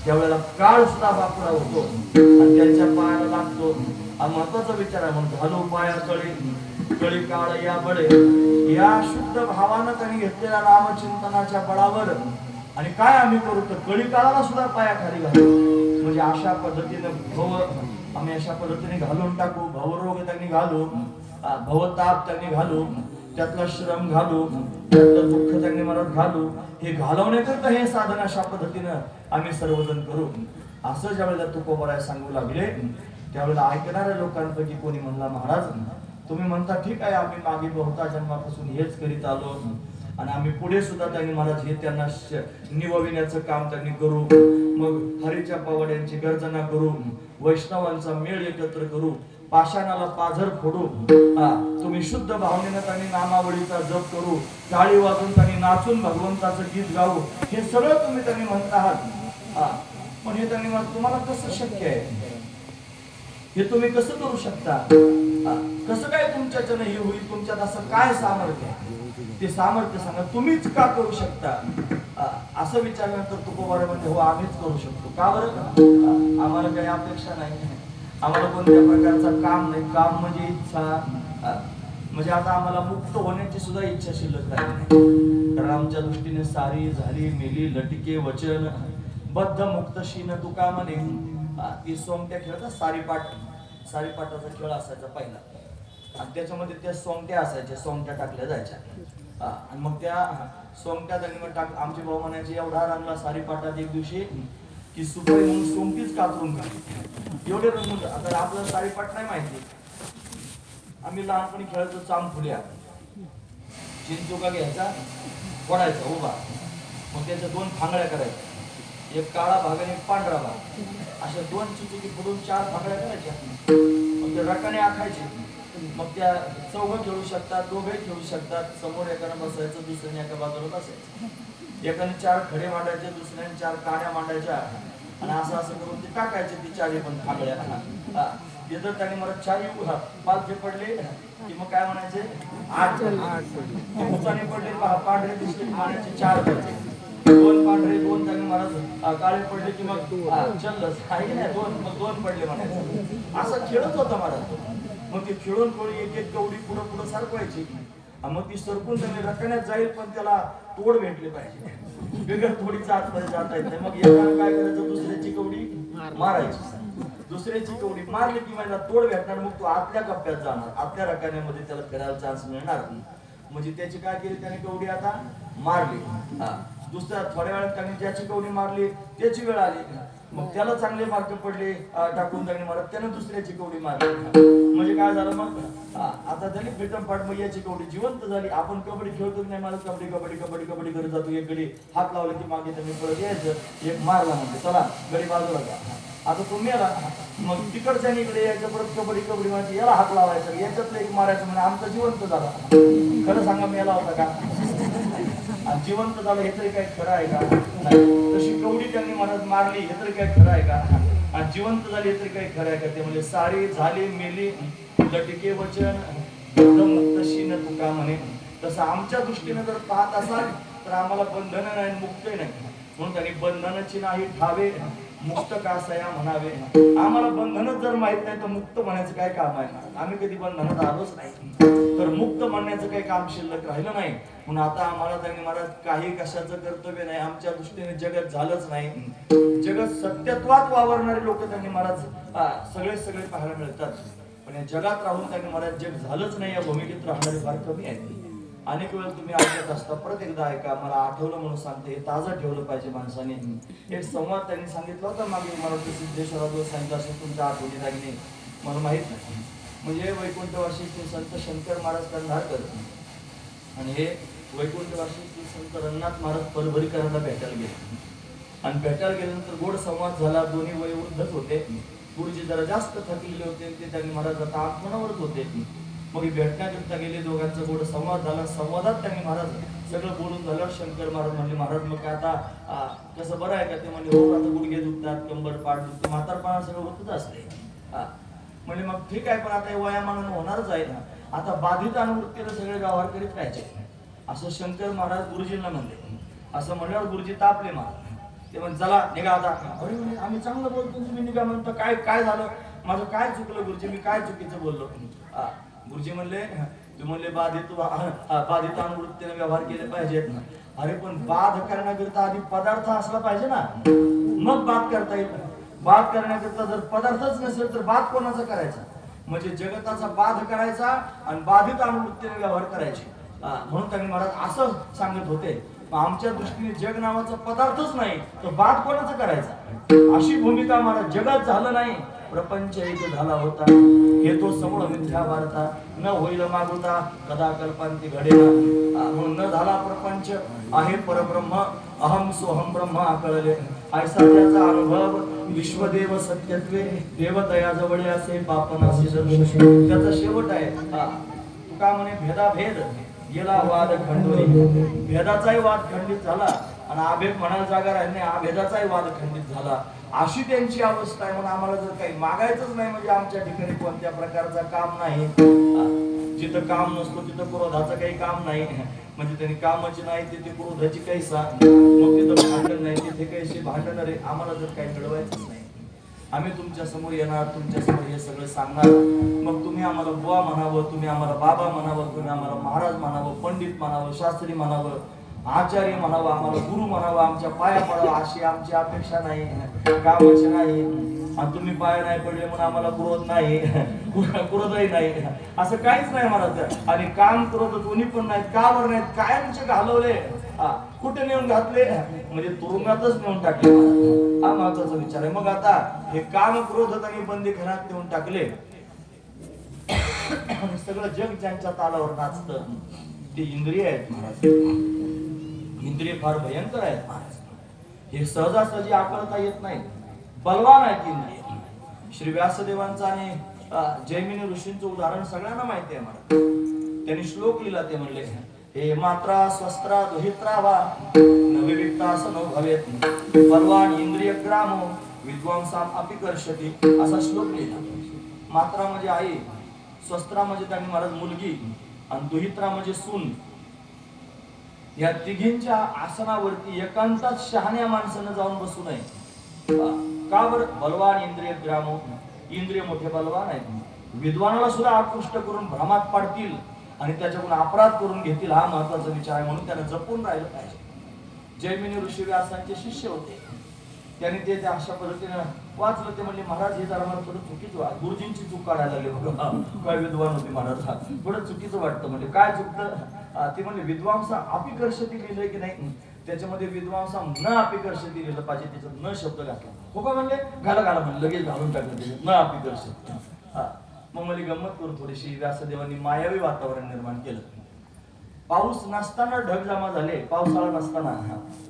त्यावेळेला काळ सुद्धा बापुरा होतो आणि त्यांच्या पायाला लागतो. हा महत्वाचा विचार आहे. म्हणून घालू पाया कळी कळी काळ या बळे. या शुद्ध भावानं त्यांनी घेतलेल्या नामचिंतनाच्या बळावर आणि काय आम्ही करू तर कळी काळाला सुद्धा पायाखाली घालू. म्हणजे अशा पद्धतीनं भव आम्ही अशा पद्धतीने घालून टाकू, भवरोग त्यांनी घालू, भवताप त्यांनी घालू, त्यातला श्रम घालू, त्यातलं दुःख त्यांनी मनात घालू, हे घालवण्याकरता हे साधन अशा पद्धतीनं आम्ही सर्वजण करू. असं ज्या वेळेला तुकोबराय सांगू लागले त्यावेळेला ऐकणाऱ्या लोकांपैकी कोणी म्हणला, महाराज तुम्ही म्हणता ठीक आहे, आम्ही मागे बहुता जन्मापासून हेच करीत आलो आणि आम्ही पुढे सुद्धा त्यांनी महाराज हे त्यांना निवविण्याचं काम त्यांनी करू, मग हरीच्या पवाड्यांची गर्जना करू, वैष्णवांचा मेळ एकत्र करू, पाषाणाला पाझर फोडू, तुम्ही शुद्ध भावनेनं त्यांनी नामावळीचा जप करू, टाळी वाजून त्यांनी नाचून भगवंताचं गीत गाऊ, हे सगळं तुम्ही त्यांनी म्हणत आहात. पण हे त्यांनी तुम्हाला कसं शक्य आहे, हे तुम्ही कसं करू शकता, कसं काय तुमच्याच्यानं हे होईल, तुमच्यात असं काय सामर्थ्य आहे, ते सामर्थ्य सांगा, तुम्हीच का करू शकता. असं विचारल्यानंतर तुकोबारे म्हणजे हो आम्हीच करू शकतो. का बरं, आम्हाला काही अपेक्षा नाही, आम्हाला कोणत्या प्रकारचा काम नाही, काम म्हणजे इच्छा, म्हणजे आता आम्हाला मुक्त होण्याची सुद्धा इच्छा शिल्लक नाही, कारण आमच्या दृष्टीने सारी झाली मेली लटके वचन बद्ध मुक्त शीन तुका म्हणे. ती सोंगट्या खेळतात, सारीपाटाचा खेळ असायचा पहिला, आणि त्याच्यामध्ये त्या सोंगट्या असायच्या, सोंगट्या टाकल्या जायच्या, आणि मग त्या सोंगट्या त्यांनी मग आमचे भाऊ म्हणायचे एवढा रंगला सारीपाटात एक दिवशी की सुपारी म्हणून सोंगटीच कातरून काढली, एवढे रंगून. आता आपल्याला सारीपाट नाही माहिती, आम्ही लहानपणी खेळायचो चांबफुल्या, चिंचोका घ्यायचा, फोडायचा उभा, मग त्याच्या दोन फांगड्या करायच्या, एक काळा भाग आणि एक पांढरा भाग, अशा दोन चिंचोकी फोडून 4 फांगड्या करायच्या, मग ते रकाने आखायचे, मग त्या चौघं खेळू शकतात, दोघंही खेळू शकतात, समोर एकानं बसायचं, दुसऱ्याने एका बाजूला बसायचं, एकाने 4 खडे मांडायचे, दुसऱ्याने 4 काड्या मांडायच्या, आणि असं करून ते टाकायचे, ती 4 पण फांगड्या. ते जर त्याने मला 4 पालथे पडले की मग काय म्हणायचे 8 उचाने पडले पांढरे दिसले की म्हणायचे 4 पडले, 2 पांढरे 2 त्याने मला काळे पडले की मग चलच काही नाही, 2 पडले म्हणायचे. असं खेळत होता महाराज. मग ते खेळून कोणी एक एक कवडी पुढं पुढं सरकवायची, मग ती सरकून त्याने रखण्यात जाईल, पण त्याला तोड भेटले पाहिजे, बिगर थोडीच आतमध्ये जाता येत नाही. मग एकाला काय करायचं, दुसऱ्याची कवडी मारायची, दुसऱ्याची कवडी मारली की मला तोड भेटणार, मग तो आतल्या कप्प्यात जाणार, आतल्या रकान्यामध्ये त्याला फिरायला चान्स मिळणार. म्हणजे त्याची काय केली त्याने, कवडी आता मारली, दुसऱ्या थोड्या वेळात त्याने ज्याची कवडी मारली त्याची वेळ आली, मग त्याला चांगले मार्क पडले, टाकून त्याने मारत, त्याने दुसऱ्याची कवडी मारली. म्हणजे काय झालं, मग आता त्याने फ्रीडम पार्ट, मग याची कवडी जिवंत झाली. आपण कबड्डी खेळतो नाही, मला कबड्डी कबड्डी कबड्डी कबड्डी करत जातो, एक गडी हात लावला की मागे त्यांनी परत यायचं, एक मारला म्हणजे चला गडी बाजूला घ्या, आता तुम्ही याला, मग तिकडच्या इकडे यायचं, परत कबड्डी कबड्डी म्हणजे याला हात लावायचं, याच्यातलं एक मारायचं, म्हणजे आमचा जिवंत झाला. खरं सांगा मी याला होता का, जिवंत झालं हे तरी काही खरं आहे का, तशी कवडी त्यांनी महाराज मारली हे तरी काही खरं आहे का, जिवंत झाली हे तरी काही खरं आहे का. ते म्हणजे सारी झाली मेली लटके वचन मुक्त शीन तुका म्हणे. तसं आमच्या दृष्टीने जर पाहत असाल तर आम्हाला बंधन नाही, मुक्त नाही, म्हणून त्यांनी बंधनाची नाही ठावे मुक्त कासया म्हणावे. आम्हाला बंधनच जर माहित नाही तर मुक्त म्हणायचं काय काम आहे, आम्ही कधी बंधनात आलोच नाही, तर मुक्त म्हणण्याचं काही काम शिल्लक राहिलं नाही. म्हणून आता आम्हाला त्यांनी महाराज काही कशाचं कर्तव्य नाही, आमच्या दृष्टीने जगत झालंच नाही, जगत सत्यत्वात वावरणारे लोक त्यांनी महाराज सगळे पाहायला मिळतात, पण या जगात राहून त्यांनी महाराज जग झालंच नाही या भूमिकेत राहणारे फार कमी आहेत. अनेक वेळ तुम्ही ऐकत असता, परत एकदा ऐका, मला आठवलं म्हणून सांगते, हे ताजं ठेवलं पाहिजे माणसाने. एक संवाद त्यांनी सांगितला होता मागे, मला सिद्धेश्वराजवळ सांगितलं असेल तुमच्या आठवणी लागणे मला माहित नाही. म्हणजे वैकुंठवासी श्री संत शंकर महाराज कंधारकर आणि हे वैकुंठवासी श्री संत रंगनाथ महाराज परभरीकरांना भेटायला गेले, आणि भेटायला गेल्यानंतर गोड संवाद झाला. दोन्ही वयोवृद्धच होते, गुरुजी जरा जास्त थकलेले होते, ते त्यांनी महाराज आता आगमनावरच होते. मग भेटण्याकरता गेले, दोघांचा गोड संवाद झाला. संवादात त्यांनी महाराज सगळं बोलून झाल्यावर शंकर महाराज म्हणले, महाराज मग काय आता कसं बरं आहे का. ते म्हणजे हो, आता गुडघे दुखतात, कंबर पाठ दुखते, म्हातारपणा सगळं होतच असते. म्हणजे मग ठीक आहे, पण आता वयामानानं होणारच आहे ना, आता बाधित अनुवृत्तीला सगळे व्यवहार करीत राहायचे, असं शंकर महाराज गुरुजींना म्हणले. असं म्हणल्यावर गुरुजी तापले महाराज. ते म्हणजे चला निघा आता. अरे म्हणजे आम्ही चांगलं बोलतो, तुम्ही निघा म्हणतो, काय झालं, माझं काय चुकलं गुरुजी, मी काय चुकीचं बोललो. गुरुजी म्हणले, तुम्ही म्हणले बाधित अनुवृत्तीने व्यवहार केले पाहिजेत ना. अरे पण बाध करण्याकरिता आधी पदार्थ असला पाहिजे ना, मग बाध करता येईल. बाध करण्याकरता जर पदार्थच नसेल तर बाध कोणाचा करायचा? म्हणजे जगताचा बाध करायचा आणि बाधित अनुवृत्तीने व्यवहार करायचे. म्हणून त्यांनी महाराज असं सांगत होते, आमच्या दृष्टीने जग नावाचा पदार्थच नाही तर बाध कोणाचा करायचा? अशी भूमिका महाराज. जगात झालं नाही, प्रपंच एक झाला होता, हे तो समूळ मिथ्या वार्ता, न होईल मागुता कदा कल्पांती घडेना. म्हणून न झाला प्रपंच, आहे परब्रह्म, अहम सोहम ब्रह्म कळले. ऐसा त्याचा अनुभव, विश्वदेव सत्यत्वे, देवतया जवळ असे पापनासी दर्शन. त्याचा शेवट आहे. तुका म्हणे भेदाभेद गेला वाद खंडोरी. भेदाचाही वाद खंडित झाला आणि आभेद म्हणायला जागा राहिली, आभेदाचाही वाद खंडित झाला. अशी त्यांची अवस्था आहे. म्हणून आम्हाला जर काही मागायचंच नाही, म्हणजे आमच्या ठिकाणी कोणत्या प्रकारचं काम नाही. जिथं काम नसतो तिथं क्रोधाचं काही काम नाही. म्हणजे त्यांनी कामाची नाही तिथे क्रोधाची काही मग तिथं भांडण नाही तिथे काही भांडण रे. आम्हाला जर काही मिळवायचंच नाही, आम्ही तुमच्या समोर येणार, तुमच्या समोर हे सगळं सांगणार. मग तुम्ही आम्हाला बुवा म्हणावं, तुम्ही आम्हाला बाबा म्हणावं, तुम्ही आम्हाला महाराज म्हणावं, पंडित म्हणावं, शास्त्री म्हणावं, आचार्य म्हणावं, आम्हाला गुरु म्हणावं, आमच्या पाया पडावं, अशी आमची अपेक्षा नाही, कामाची नाही. आणि तुम्ही पाया नाही पडले म्हणून आम्हाला क्रोध नाही, क्रोधही नाही, असं काहीच नाही महाराज. आणि काम क्रोध दोन्ही पण नाहीत. का बरं नाहीत? कायमचे घालवले. कुठे नेऊन घातले? म्हणजे तुरुंगातच नेऊन टाकले. हा महत्वाचा विचार आहे. मग आता हे काम क्रोध त्यांनी बंदीखान्यात नेऊन टाकले. सगळं जग ज्यांच्या तालावर नाचतं ते इंद्रिय आहेत महाराज. इंद्रिय फार भयंकर आहेत महाराज. हे सहजासहजी आकळता येत नाही. बलवान आहेत इंद्रिय. श्री व्यासदेवांचं आणि जैमिनी ऋषींचं उदाहरण सगळ्यांना माहिती आहे महाराज. त्यांनी श्लोक लिहिला. ते म्हणले, हे मात्रा स्वस्त्रा दुहित्रा वा नविविक्ता सनो भवेत बलवान इंद्रिय ग्रामो विद्वांसाम अपिकर्षती. असा श्लोक लिहिला. मात्रा म्हणजे आई, स्वस्त्रा म्हणजे त्यांनी महाराज मुलगी, आणि दुहित्रा म्हणजे सून. या तिघींच्या आसनावरती एकांतात शहाण्या माणसानं जाऊन बसू नये. का बरं? बलवान इंद्रिय ग्रामो, इंद्रिय मोठे बलवान आहेत. विद्वानाला सुद्धा आकृष्ट करून भ्रमात पाडतील आणि त्याच्याकडून अपराध करून घेतील. हा महत्वाचा विचार आहे. म्हणून त्यानं जपून राहिलं पाहिजे. जैमिनी ऋषी व्यासांचे शिष्य होते. त्यांनी ते अशा पद्धतीनं वाचलं. ते म्हणले, महाराज हे जरा मला थोडं चुकीचं वाटतं, गुरुजींची चूक काढायला लागली बघा. काय विद्वान होते महाराज, थोडं चुकीचं वाटतं. म्हणजे काय चुकतं? ते म्हणले, विद्वांसा अपिकर्षती लिहिलंय की नाही, त्याच्यामध्ये विद्वांसा न अपिकर्षती लिहिलं पाहिजे. त्याच्यात न शब्द घातला. हो का म्हणले? घाला घाला म्हणलं, लगेच घालून टाकलं त्याच्यात न अपिकर्षती. मग मला गंमत करू थोडीशी. व्यासदेवांनी मायावी वातावरण निर्माण केलं. पाऊस नसताना ढग जमा झाले, पावसाळा नसताना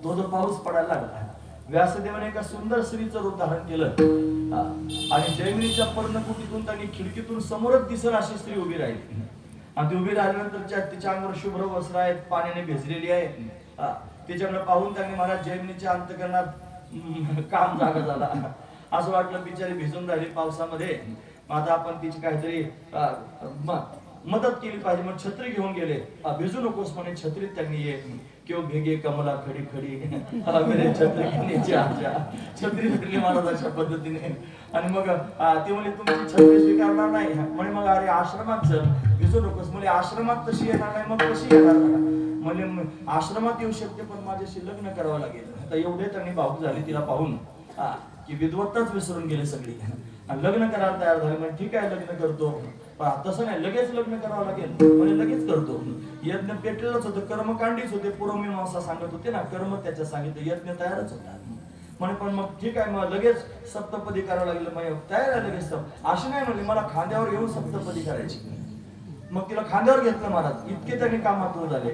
तो पाऊस पडायला लागला. व्यासदेवाने एका सुंदर स्त्रीचं रूप धारण केलं आणि जैमिनीच्या पर्णकुटीतून त्यांनी खिडकीतून समोरच दिसेल अशी स्त्री उभी राहिली. आणि ती उभी राहिल्यानंतर तिच्या अंगावर शुभ्र वस्त्र आहेत, पाण्याने भिजलेली आहे. तिच्याकडे पाहून त्यांनी महाराज जैमिनीच्या अंतकरणात काम जागा झाला. असं वाटलं बिचारी भिजून राहिली पावसामध्ये, आता आपण तिची काहीतरी मदत केली पाहिजे. मग छत्री घेऊन गेले. भिजू नकोस म्हणे, छत्रीत त्यांनी ये क्यों भेगे कमला खडी खडी मेरे छत्री नीचे आजा. छत्री धरली महाराज अशा पद्धतीने. आणि मग ते म्हणले, तुमची छत्री स्वीकारणार नाही म्हणे. मग अरे आश्रमात चल, भिजू नकोस म्हणजे. आश्रमात तशी येणार नाही, मग कशी येणार म्हणजे? आश्रमात येऊ शकते पण माझ्याशी लग्न करावं लागेल. आता एवढे त्यांनी भावूक झाली तिला पाहून की विद्वत्ताच विसरून गेले सगळी. आणि लग्न करायला तयार झाले. म्हणजे ठीक आहे लग्न करतो, पण तसं नाही, लगेच लग्न करावं लागेल म्हणजे लगेच करतो. यज्ञ पेटलेलंच होतं, कर्मकांडीच होते. पूर्वमीमांसा सांगत होते ना, कर्म त्याच्या सांगितलं, यज्ञ तयारच होता म्हणे. पण मग ठीक आहे, मग लगेच सप्तपदी करावं लागलं. मग तयार आहे लगेच. अशी नाही म्हणली, मला खांद्यावर घेऊन सप्तपदी करायची. मग तिला खांद्यावर घेतलं महाराज. इतके त्यांनी कामात झाले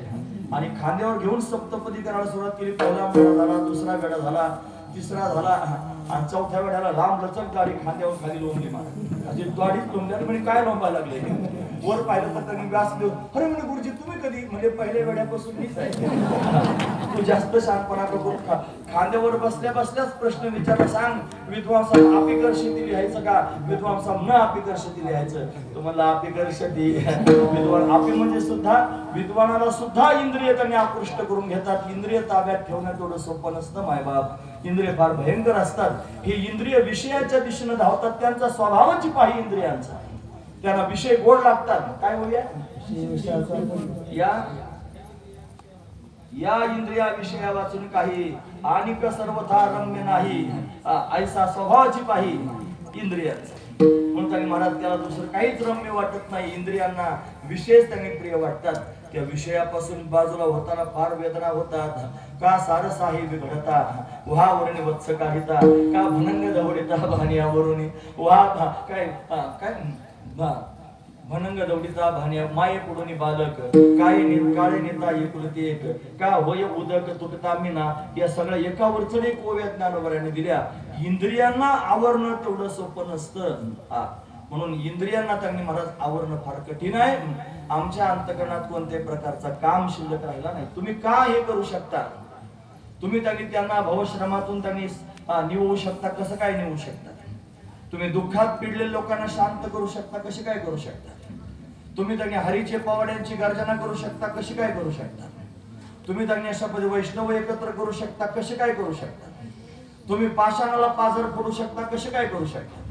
आणि खांद्यावर घेऊन सप्तपदी करायला सुरुवात केली. पहिला वेळा झाला, दुसरा वेळा झाला, तिसरा झाला आणि चौथ्या वेळाला लांब लचक गाडी खांद्यावर खाली लोंबली महाराज. अशी गाडीच लोंबली. म्हणजे काय लोंबायला लागले? वर पाहिलं तर त्यांनी व्यास देऊ, अरे म्हणे गुरुजी तुम्ही कधी? म्हणजे पहिल्या वेळापासून मीच आहे. तू जास्त शांतपणा करून खांद्यावर बसल्या बसल्याच प्रश्न विचारला. सांग, विद्वांसा अपिकर्षती लिहायचं का विद्वांसा न अपिकर्षती लिहायचं? तुम्हाला अपिकर्षती. विद्वान आपी म्हणजे सुद्धा विद्वानाला सुद्धा इंद्रिय त्यांनी आकृष्ट करून घेतात. इंद्रिय ताब्यात ठेवण्यात एवढं सोपं नसतं मायबाप. इंद्रिय फार भयंकर असतात. हे इंद्रिय विषयाच्या दिशेने धावतात. त्यांचा स्वभावच पाही इंद्रियांचा. त्यांना विषय गोड लागतात. काय बोलूया? या इंद्रिया विषया वाचून काही आणि सर्वथा रम्य नाही. ऐसा स्वभावाची पाही इंद्रियांचा. म्हणून त्यांनी महाराज त्याला दुसरं काहीच रम्य वाटत नाही. इंद्रियांना विशेष त्यांनी प्रिय वाटतात. त्या विषयापासून बाजूला होताना फार वेदना होतात. का सारसाही बिघडता व्हावरणी वत्स काढिता, का भनंग दवडिता भानियावरून व्हा काय काय भनंग दवडिता भानिया माये पुढून बालक काय काळे नेता एकुलती एक, का होय उदक तुटता मीना. या सगळ्या एका वरचढ एक ओव्या ज्ञानोबराने दिल्या. इंद्रियांना आवरणं तेवढं सोपं नसतं. म्हणून इंद्रियांना त्यांनी महाराज आवरणं फार कठीण आहे. आमच्या अंतकरणात कोणत्याही प्रकारचा काम शिल्लक राहिला नाही. तुम्ही का हे करू शकता? तुम्ही त्यांना भवश्रमातून त्यांनी निवडू शकता. कसं काय निवडू शकता? तुम्ही दुःखात पिडलेल्या लोकांना शांत करू शकता. कसे काय करू शकता? तुम्ही त्यांनी हरीचे पावड्यांची गर्जना करू शकता. कशी काय करू शकता? तुम्ही त्यांनी अशा पद्धती वैष्णव एकत्र करू शकता. कसे काय करू शकता? तुम्ही पाषाणाला पाझर फोडू शकता. कसे काय करू शकता?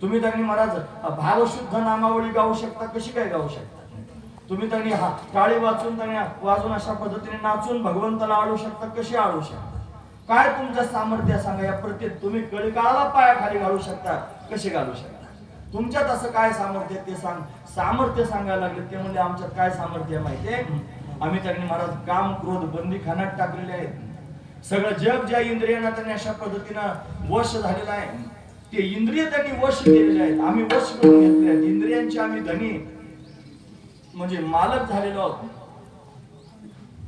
तुम्ही त्यांनी महाराज भावशुद्ध नामावळी गाऊ शकता. कशी काय गाऊ शकता? तुम्ही त्यांनी टाळी वाजून अशा पद्धतीने नाचून भगवंताला आळू शकता. कशी आळू शकता? काय तुमचं सामर्थ्य सांगा. या प्रत्येक तुम्ही कळकाळाला पायाखाली घालू शकता. कसे घालू शकता? तुमच्यात असं काय सामर्थ्य ते सामर्थ्य सांगायला लागले. ते म्हणजे आमच्यात काय सामर्थ्य माहितीये? आम्ही त्यांनी महाराज काम क्रोध बंदी खाण्यात टाकलेले आहेत. सगळं जग ज्या इंद्रियांना त्यांनी अशा पद्धतीनं वश झालेलं आहे, ते इंद्रिय त्यांनी वश केलेले आहेत. आम्ही वश करून घेतले आहेत. इंद्रियांचे आम्ही धनी म्हणजे मालक झालेलो आहोत.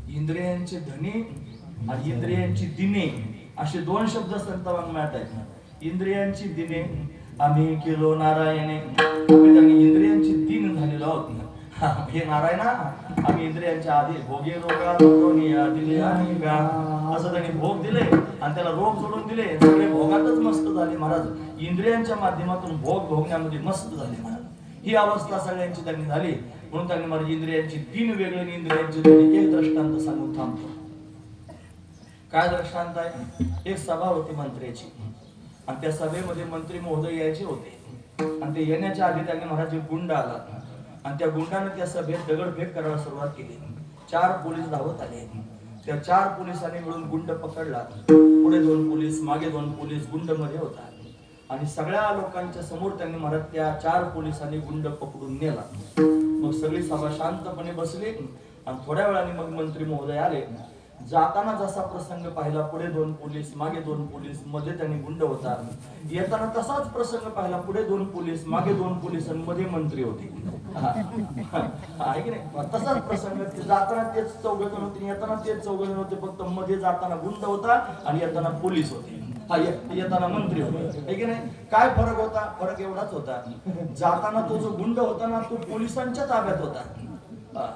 इंद्रियांचे धनी आणि इंद्रियांची दिने असे दोन शब्द संत वाङ्मयात आहेत. इंद्रियांची दिने आम्ही केलो नारायणे. आम्ही त्यांनी इंद्रियांची दिन झालेलो आहोत. हे नारायणा आम्ही इंद्रियांच्या आधी भोगे रोगा दिले आणि असं त्यांनी भोग दिले आणि त्याला रोग जोडून दिले. सगळे भोगातच मस्त झाले महाराज. इंद्रियांच्या माध्यमातून भोग भोगण्यामध्ये मस्त झाले महाराज. ही अवस्था सगळ्यांची त्यांनी झाली. म्हणून त्यांनी महाराज इंद्रियांची तीन वेगळे इंद्रियांची एक दृष्टांत सांगून थांबतो. काय दृष्टांत आहे? एक सभा होती मंत्र्याची आणि त्या सभेमध्ये मंत्री महोदय यायचे होते. आणि ते येण्याच्या आधी त्यांनी महाराज गुंड आला आणि त्या गुंडाने त्या सभेत दगडफेक करायला सुरुवात केली. 4 पोलीस धावत आले. त्या 4 पोलिसांनी मिळून गुंड पकडला. पुढे 2 पोलीस, मागे 2 पोलीस गुंड मध्ये होता आणि सगळ्या लोकांच्या समोर त्यांनी महाराज त्या 4 पोलिसांनी गुंड पकडून नेला. मग सगळी सभा शांतपणे बसली आणि थोड्या वेळाने मग मंत्री महोदय आले. जाताना जसा प्रसंग पाहिला, पुढे 2 पोलीस, मागे 2 पोलीस, मध्ये त्यांनी गुंड होता. येताना तसाच प्रसंग पाहिला, पुढे 2 पोलीस, मागे 2 पोलीस आणि मध्ये मंत्री होते. आहे की नाही? तसाच प्रसंग. जाताना तेच 4 जण होते, येताना तेच 4 जण होते. फक्त मध्ये जाताना गुंड होता आणि येताना पोलीस होते. येताना मंत्री होते. आहे की नाही? काय फरक होता? फरक एवढाच होता, जाताना तो जो गुंड होता ना तो पोलिसांच्या ताब्यात होता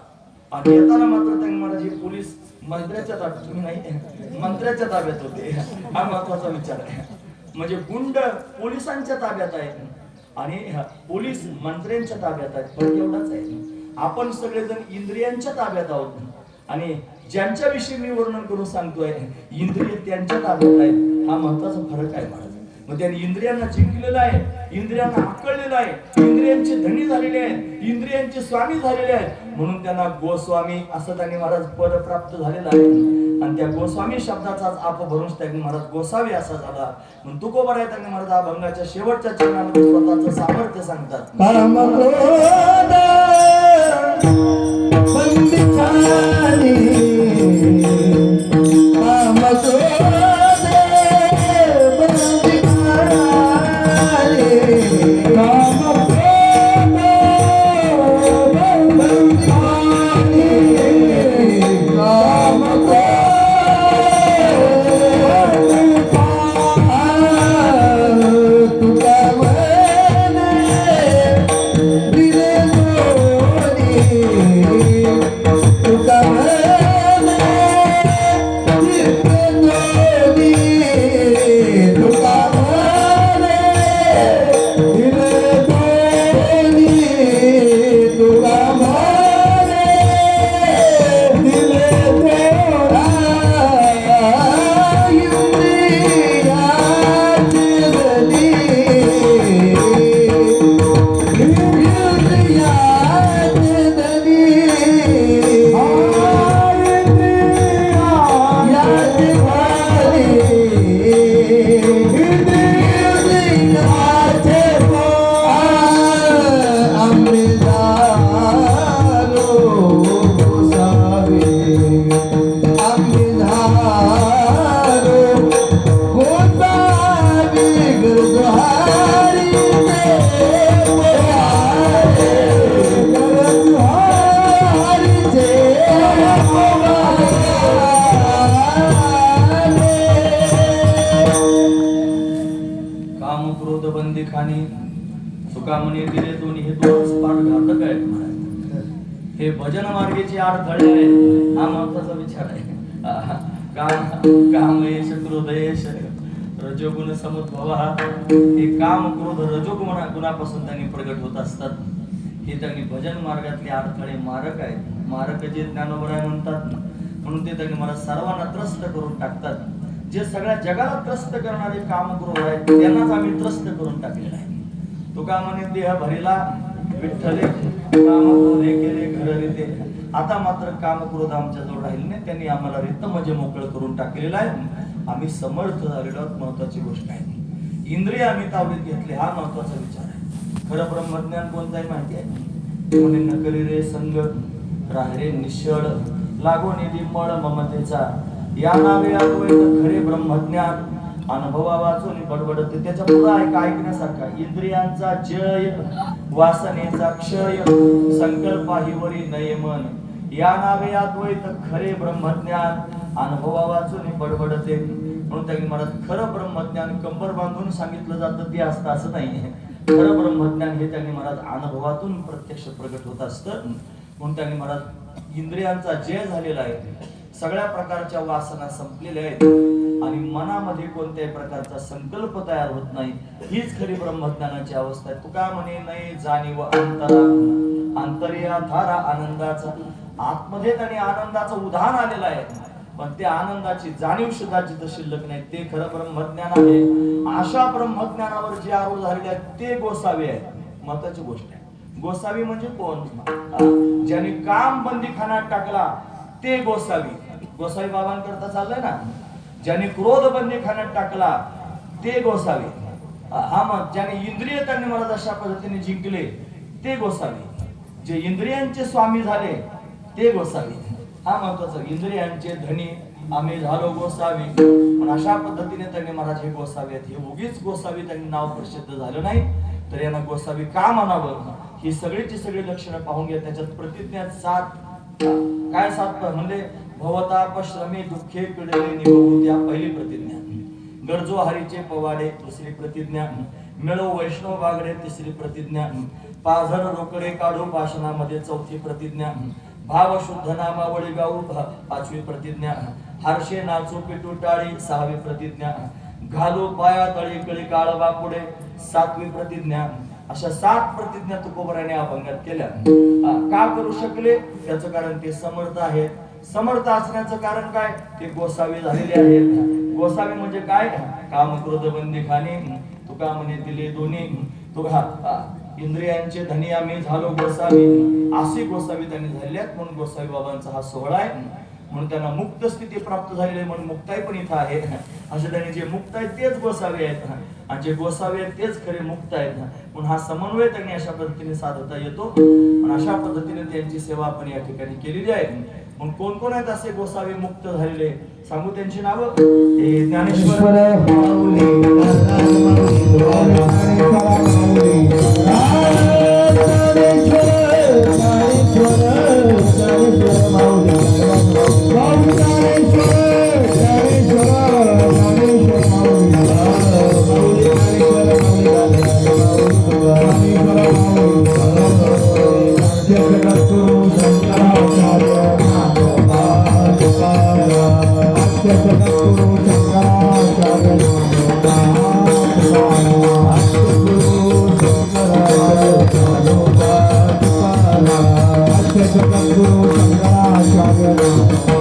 आणि येताना मात्र त्यांनी महाराज पोलीस मंत्र्याच्या ताब्यात, तुम्ही नाही मंत्र्याच्या ताब्यात होते. हा महत्वाचा विचार आहे. म्हणजे गुंड पोलिसांच्या ताब्यात आहे आणि पोलीस मंत्र्यांच्या ताब्यात आहेत. फरक एवढाच आहे. आपण सगळेजण इंद्रियांच्या ताब्यात आहोत आणि ज्यांच्या विषयी मी वर्णन करून सांगतोय इंद्रिय त्यांच्या ताब्यात आहेत. हा महत्वाचा फरक आहे महाराज. मग त्यांनी इंद्रियांना जिंकलेलं आहे, इंद्रियांना आकळलेलं आहे, इंद्रियांचे धनी झालेले आहेत, इंद्रियांचे स्वामी झालेले आहेत. म्हणून त्यांना गोस्वामी असं त्यांनी महाराज पद प्राप्त झालेलं आहे. आणि त्या गोस्वामी शब्दाचा आप भरून त्यांनी महाराज गोसावी असा झाला. म्हणून तुकोबर आहे त्यांनी महाराज अभंगाच्या शेवटच्या चरणामध्ये स्वतःचं सामर्थ्य सांगतात. म्हणे दिले दोन्ही हे दोन पाठ घातक आहेत महाराज. हे भजन मार्गाचे अडथळे आहेत. हा महत्वाचा विचार आहे. कामयेश क्रोधयेश रजोगुण समुद्भव. हे काम क्रोध रजोगुणापासून त्यांनी प्रगट होत असतात. हे त्यांनी भजन मार्गातले अडथळे मारक आहेत. मारक जे ज्ञानोबराय म्हणतात, म्हणून ते त्यांनी मला सर्वांना त्रस्त करून टाकतात. जे सगळ्या जगाला त्रस्त करणारे कामक्रोध आहेत त्यांनाच आम्ही त्रस्त करून टाकलेलं आहे. तुका म्हणे देह भरिला विठ्ठले कामक्रोधे केले घर रीते. आता मात्र कामक्रोध आमच्याजवळ राहिले नाही. त्यांनी आम्हाला रिक्त म्हणजे मोकळं करून टाकलेलं आहे. आम्ही समर्थ झालेलो आहोत. महत्वाची गोष्ट आहे. इंद्रिय आम्ही तावडीत घेतले, हा महत्वाचा विचार आहे. खरं ब्रह्मज्ञान कोणतं आहे माहिती आहे? म्हणे न करी रे संग राहरे निश्चळ लागो निधी मळ ममतेचा. या नावे अद्वैत खरे ब्रह्मज्ञान अनुभवा वाचून बडबडते. त्याच्या पुढे ऐकण्यासारखा इंद्रियांचा जय वासनेचा क्षय संकल्पाहिवरी नये मन. या नावे अद्वैत खरे ब्रह्मज्ञान अनुभवा वाचून बडबडते. म्हणून त्यांनी मला खरं ब्रह्मज्ञान कंबर बांधून सांगितलं जातं ते असतं असं नाही. खरं ब्रह्मज्ञान हे त्यांनी मला अनुभवातून प्रत्यक्ष प्रगट होत असतं. म्हणून त्यांनी मला इंद्रियांचा जय झालेला आहे. सगळ्या प्रकारच्या वासना संपलेल्या आहेत आणि मनामध्ये कोणत्याही प्रकारचा संकल्प तयार होत नाही. हीच खरी ब्रह्मज्ञानाची अवस्था आहे. तुका म्हणे नाही जाणीव अंतरा अंतर्या धारा आनंदाचा. आतमध्ये त्याने आनंदाचं उधाण आलेलं आहे, पण त्या आनंदाची जाणीव सुद्धा जिथं शिल्लक नाही. ते खरं ब्रह्मज्ञान आहे. अशा ब्रह्मज्ञानावर जे आरूढ झालेले आहेत ते गोसावी आहेत. महत्वाची गोष्ट आहे. गोसावी म्हणजे कोण? ज्याने काम बंदीखान्यात टाकला ते गोसावी. गोसावी बाबांकरता चाललंय ना. ज्याने क्रोध बंदीखान्यात टाकला ते गोसावी. हा मग ज्याने इंद्रिय त्यांनी मला अशा पद्धतीने जिंकले ते गोसावी. जे इंद्रियांचे स्वामी झाले ते गोसावी. हा महत्वाचा. इंद्रियांचे धनी आम्ही झालो गोसावी. पण अशा पद्धतीने त्यांनी महाराज हे गोसावी आहेत. हे उगीच गोसावी त्यांनी नाव प्रसिद्ध झालं नाही, तर यांना गोसावी का म्हणावं ही सगळीची सगळी लक्षणं पाहून घ्या. त्याच्यात प्रतिज्ञा 7 काय 7 म्हणजे भवताप श्रमे दुःखे पिडले निभवत्या पहिली प्रतिज्ञा. गरजो हरीचे पवाडे दुसरी प्रतिज्ञा. मिळो वैष्णव बागडे तिसरी प्रतिज्ञा. पाझर रोकडे काढू पाशणामध्ये चौथी प्रतिज्ञा. भाव शुद्ध नामावळी गाऊ पाचवी प्रतिज्ञा. हर्षे नाचू पिटू टाळी सहावी प्रतिज्ञा. घालू पाया तळी कळी काळवा पुढे सातवी प्रतिज्ञा. अशा 7 प्रतिज्ञा तुकोबराने अभंगात केल्या. का करू शकले? त्याचं कारण ते समर्थ आहेत. समर्थ असण्याचं कारण काय? ते गोसावी झालेले आहेत. गोसावी म्हणजे काय? काम क्रोध बंदीखाने तुका म्हणे दिले दोन्ही. तुका इंद्रियांचे धनी आम्ही झालो गोसावी. अशी गोसावी त्यांनी झालेली आहेत. म्हणून गोसावी बाबांचा हा सोहळा आहे. म्हणून त्यांना मुक्त स्थिती प्राप्त झालेली आहे. म्हणून मुक्ताई पण इथं आहे. असे त्यांनी जे मुक्त आहेत तेच गोसावी आहेत आणि जे गोसावी आहेत तेच खरे मुक्त आहेत. म्हणून हा समन्वय त्यांनी अशा पद्धतीने साधता येतो आणि अशा पद्धतीने त्यांची सेवा आपण या ठिकाणी केलेली आहे. मग कोण कोण आहेत असे गोसावी मुक्त झालेले? सांगू त्यांची नावं. हे ज्ञानेश्वर Guru Sangara Acharya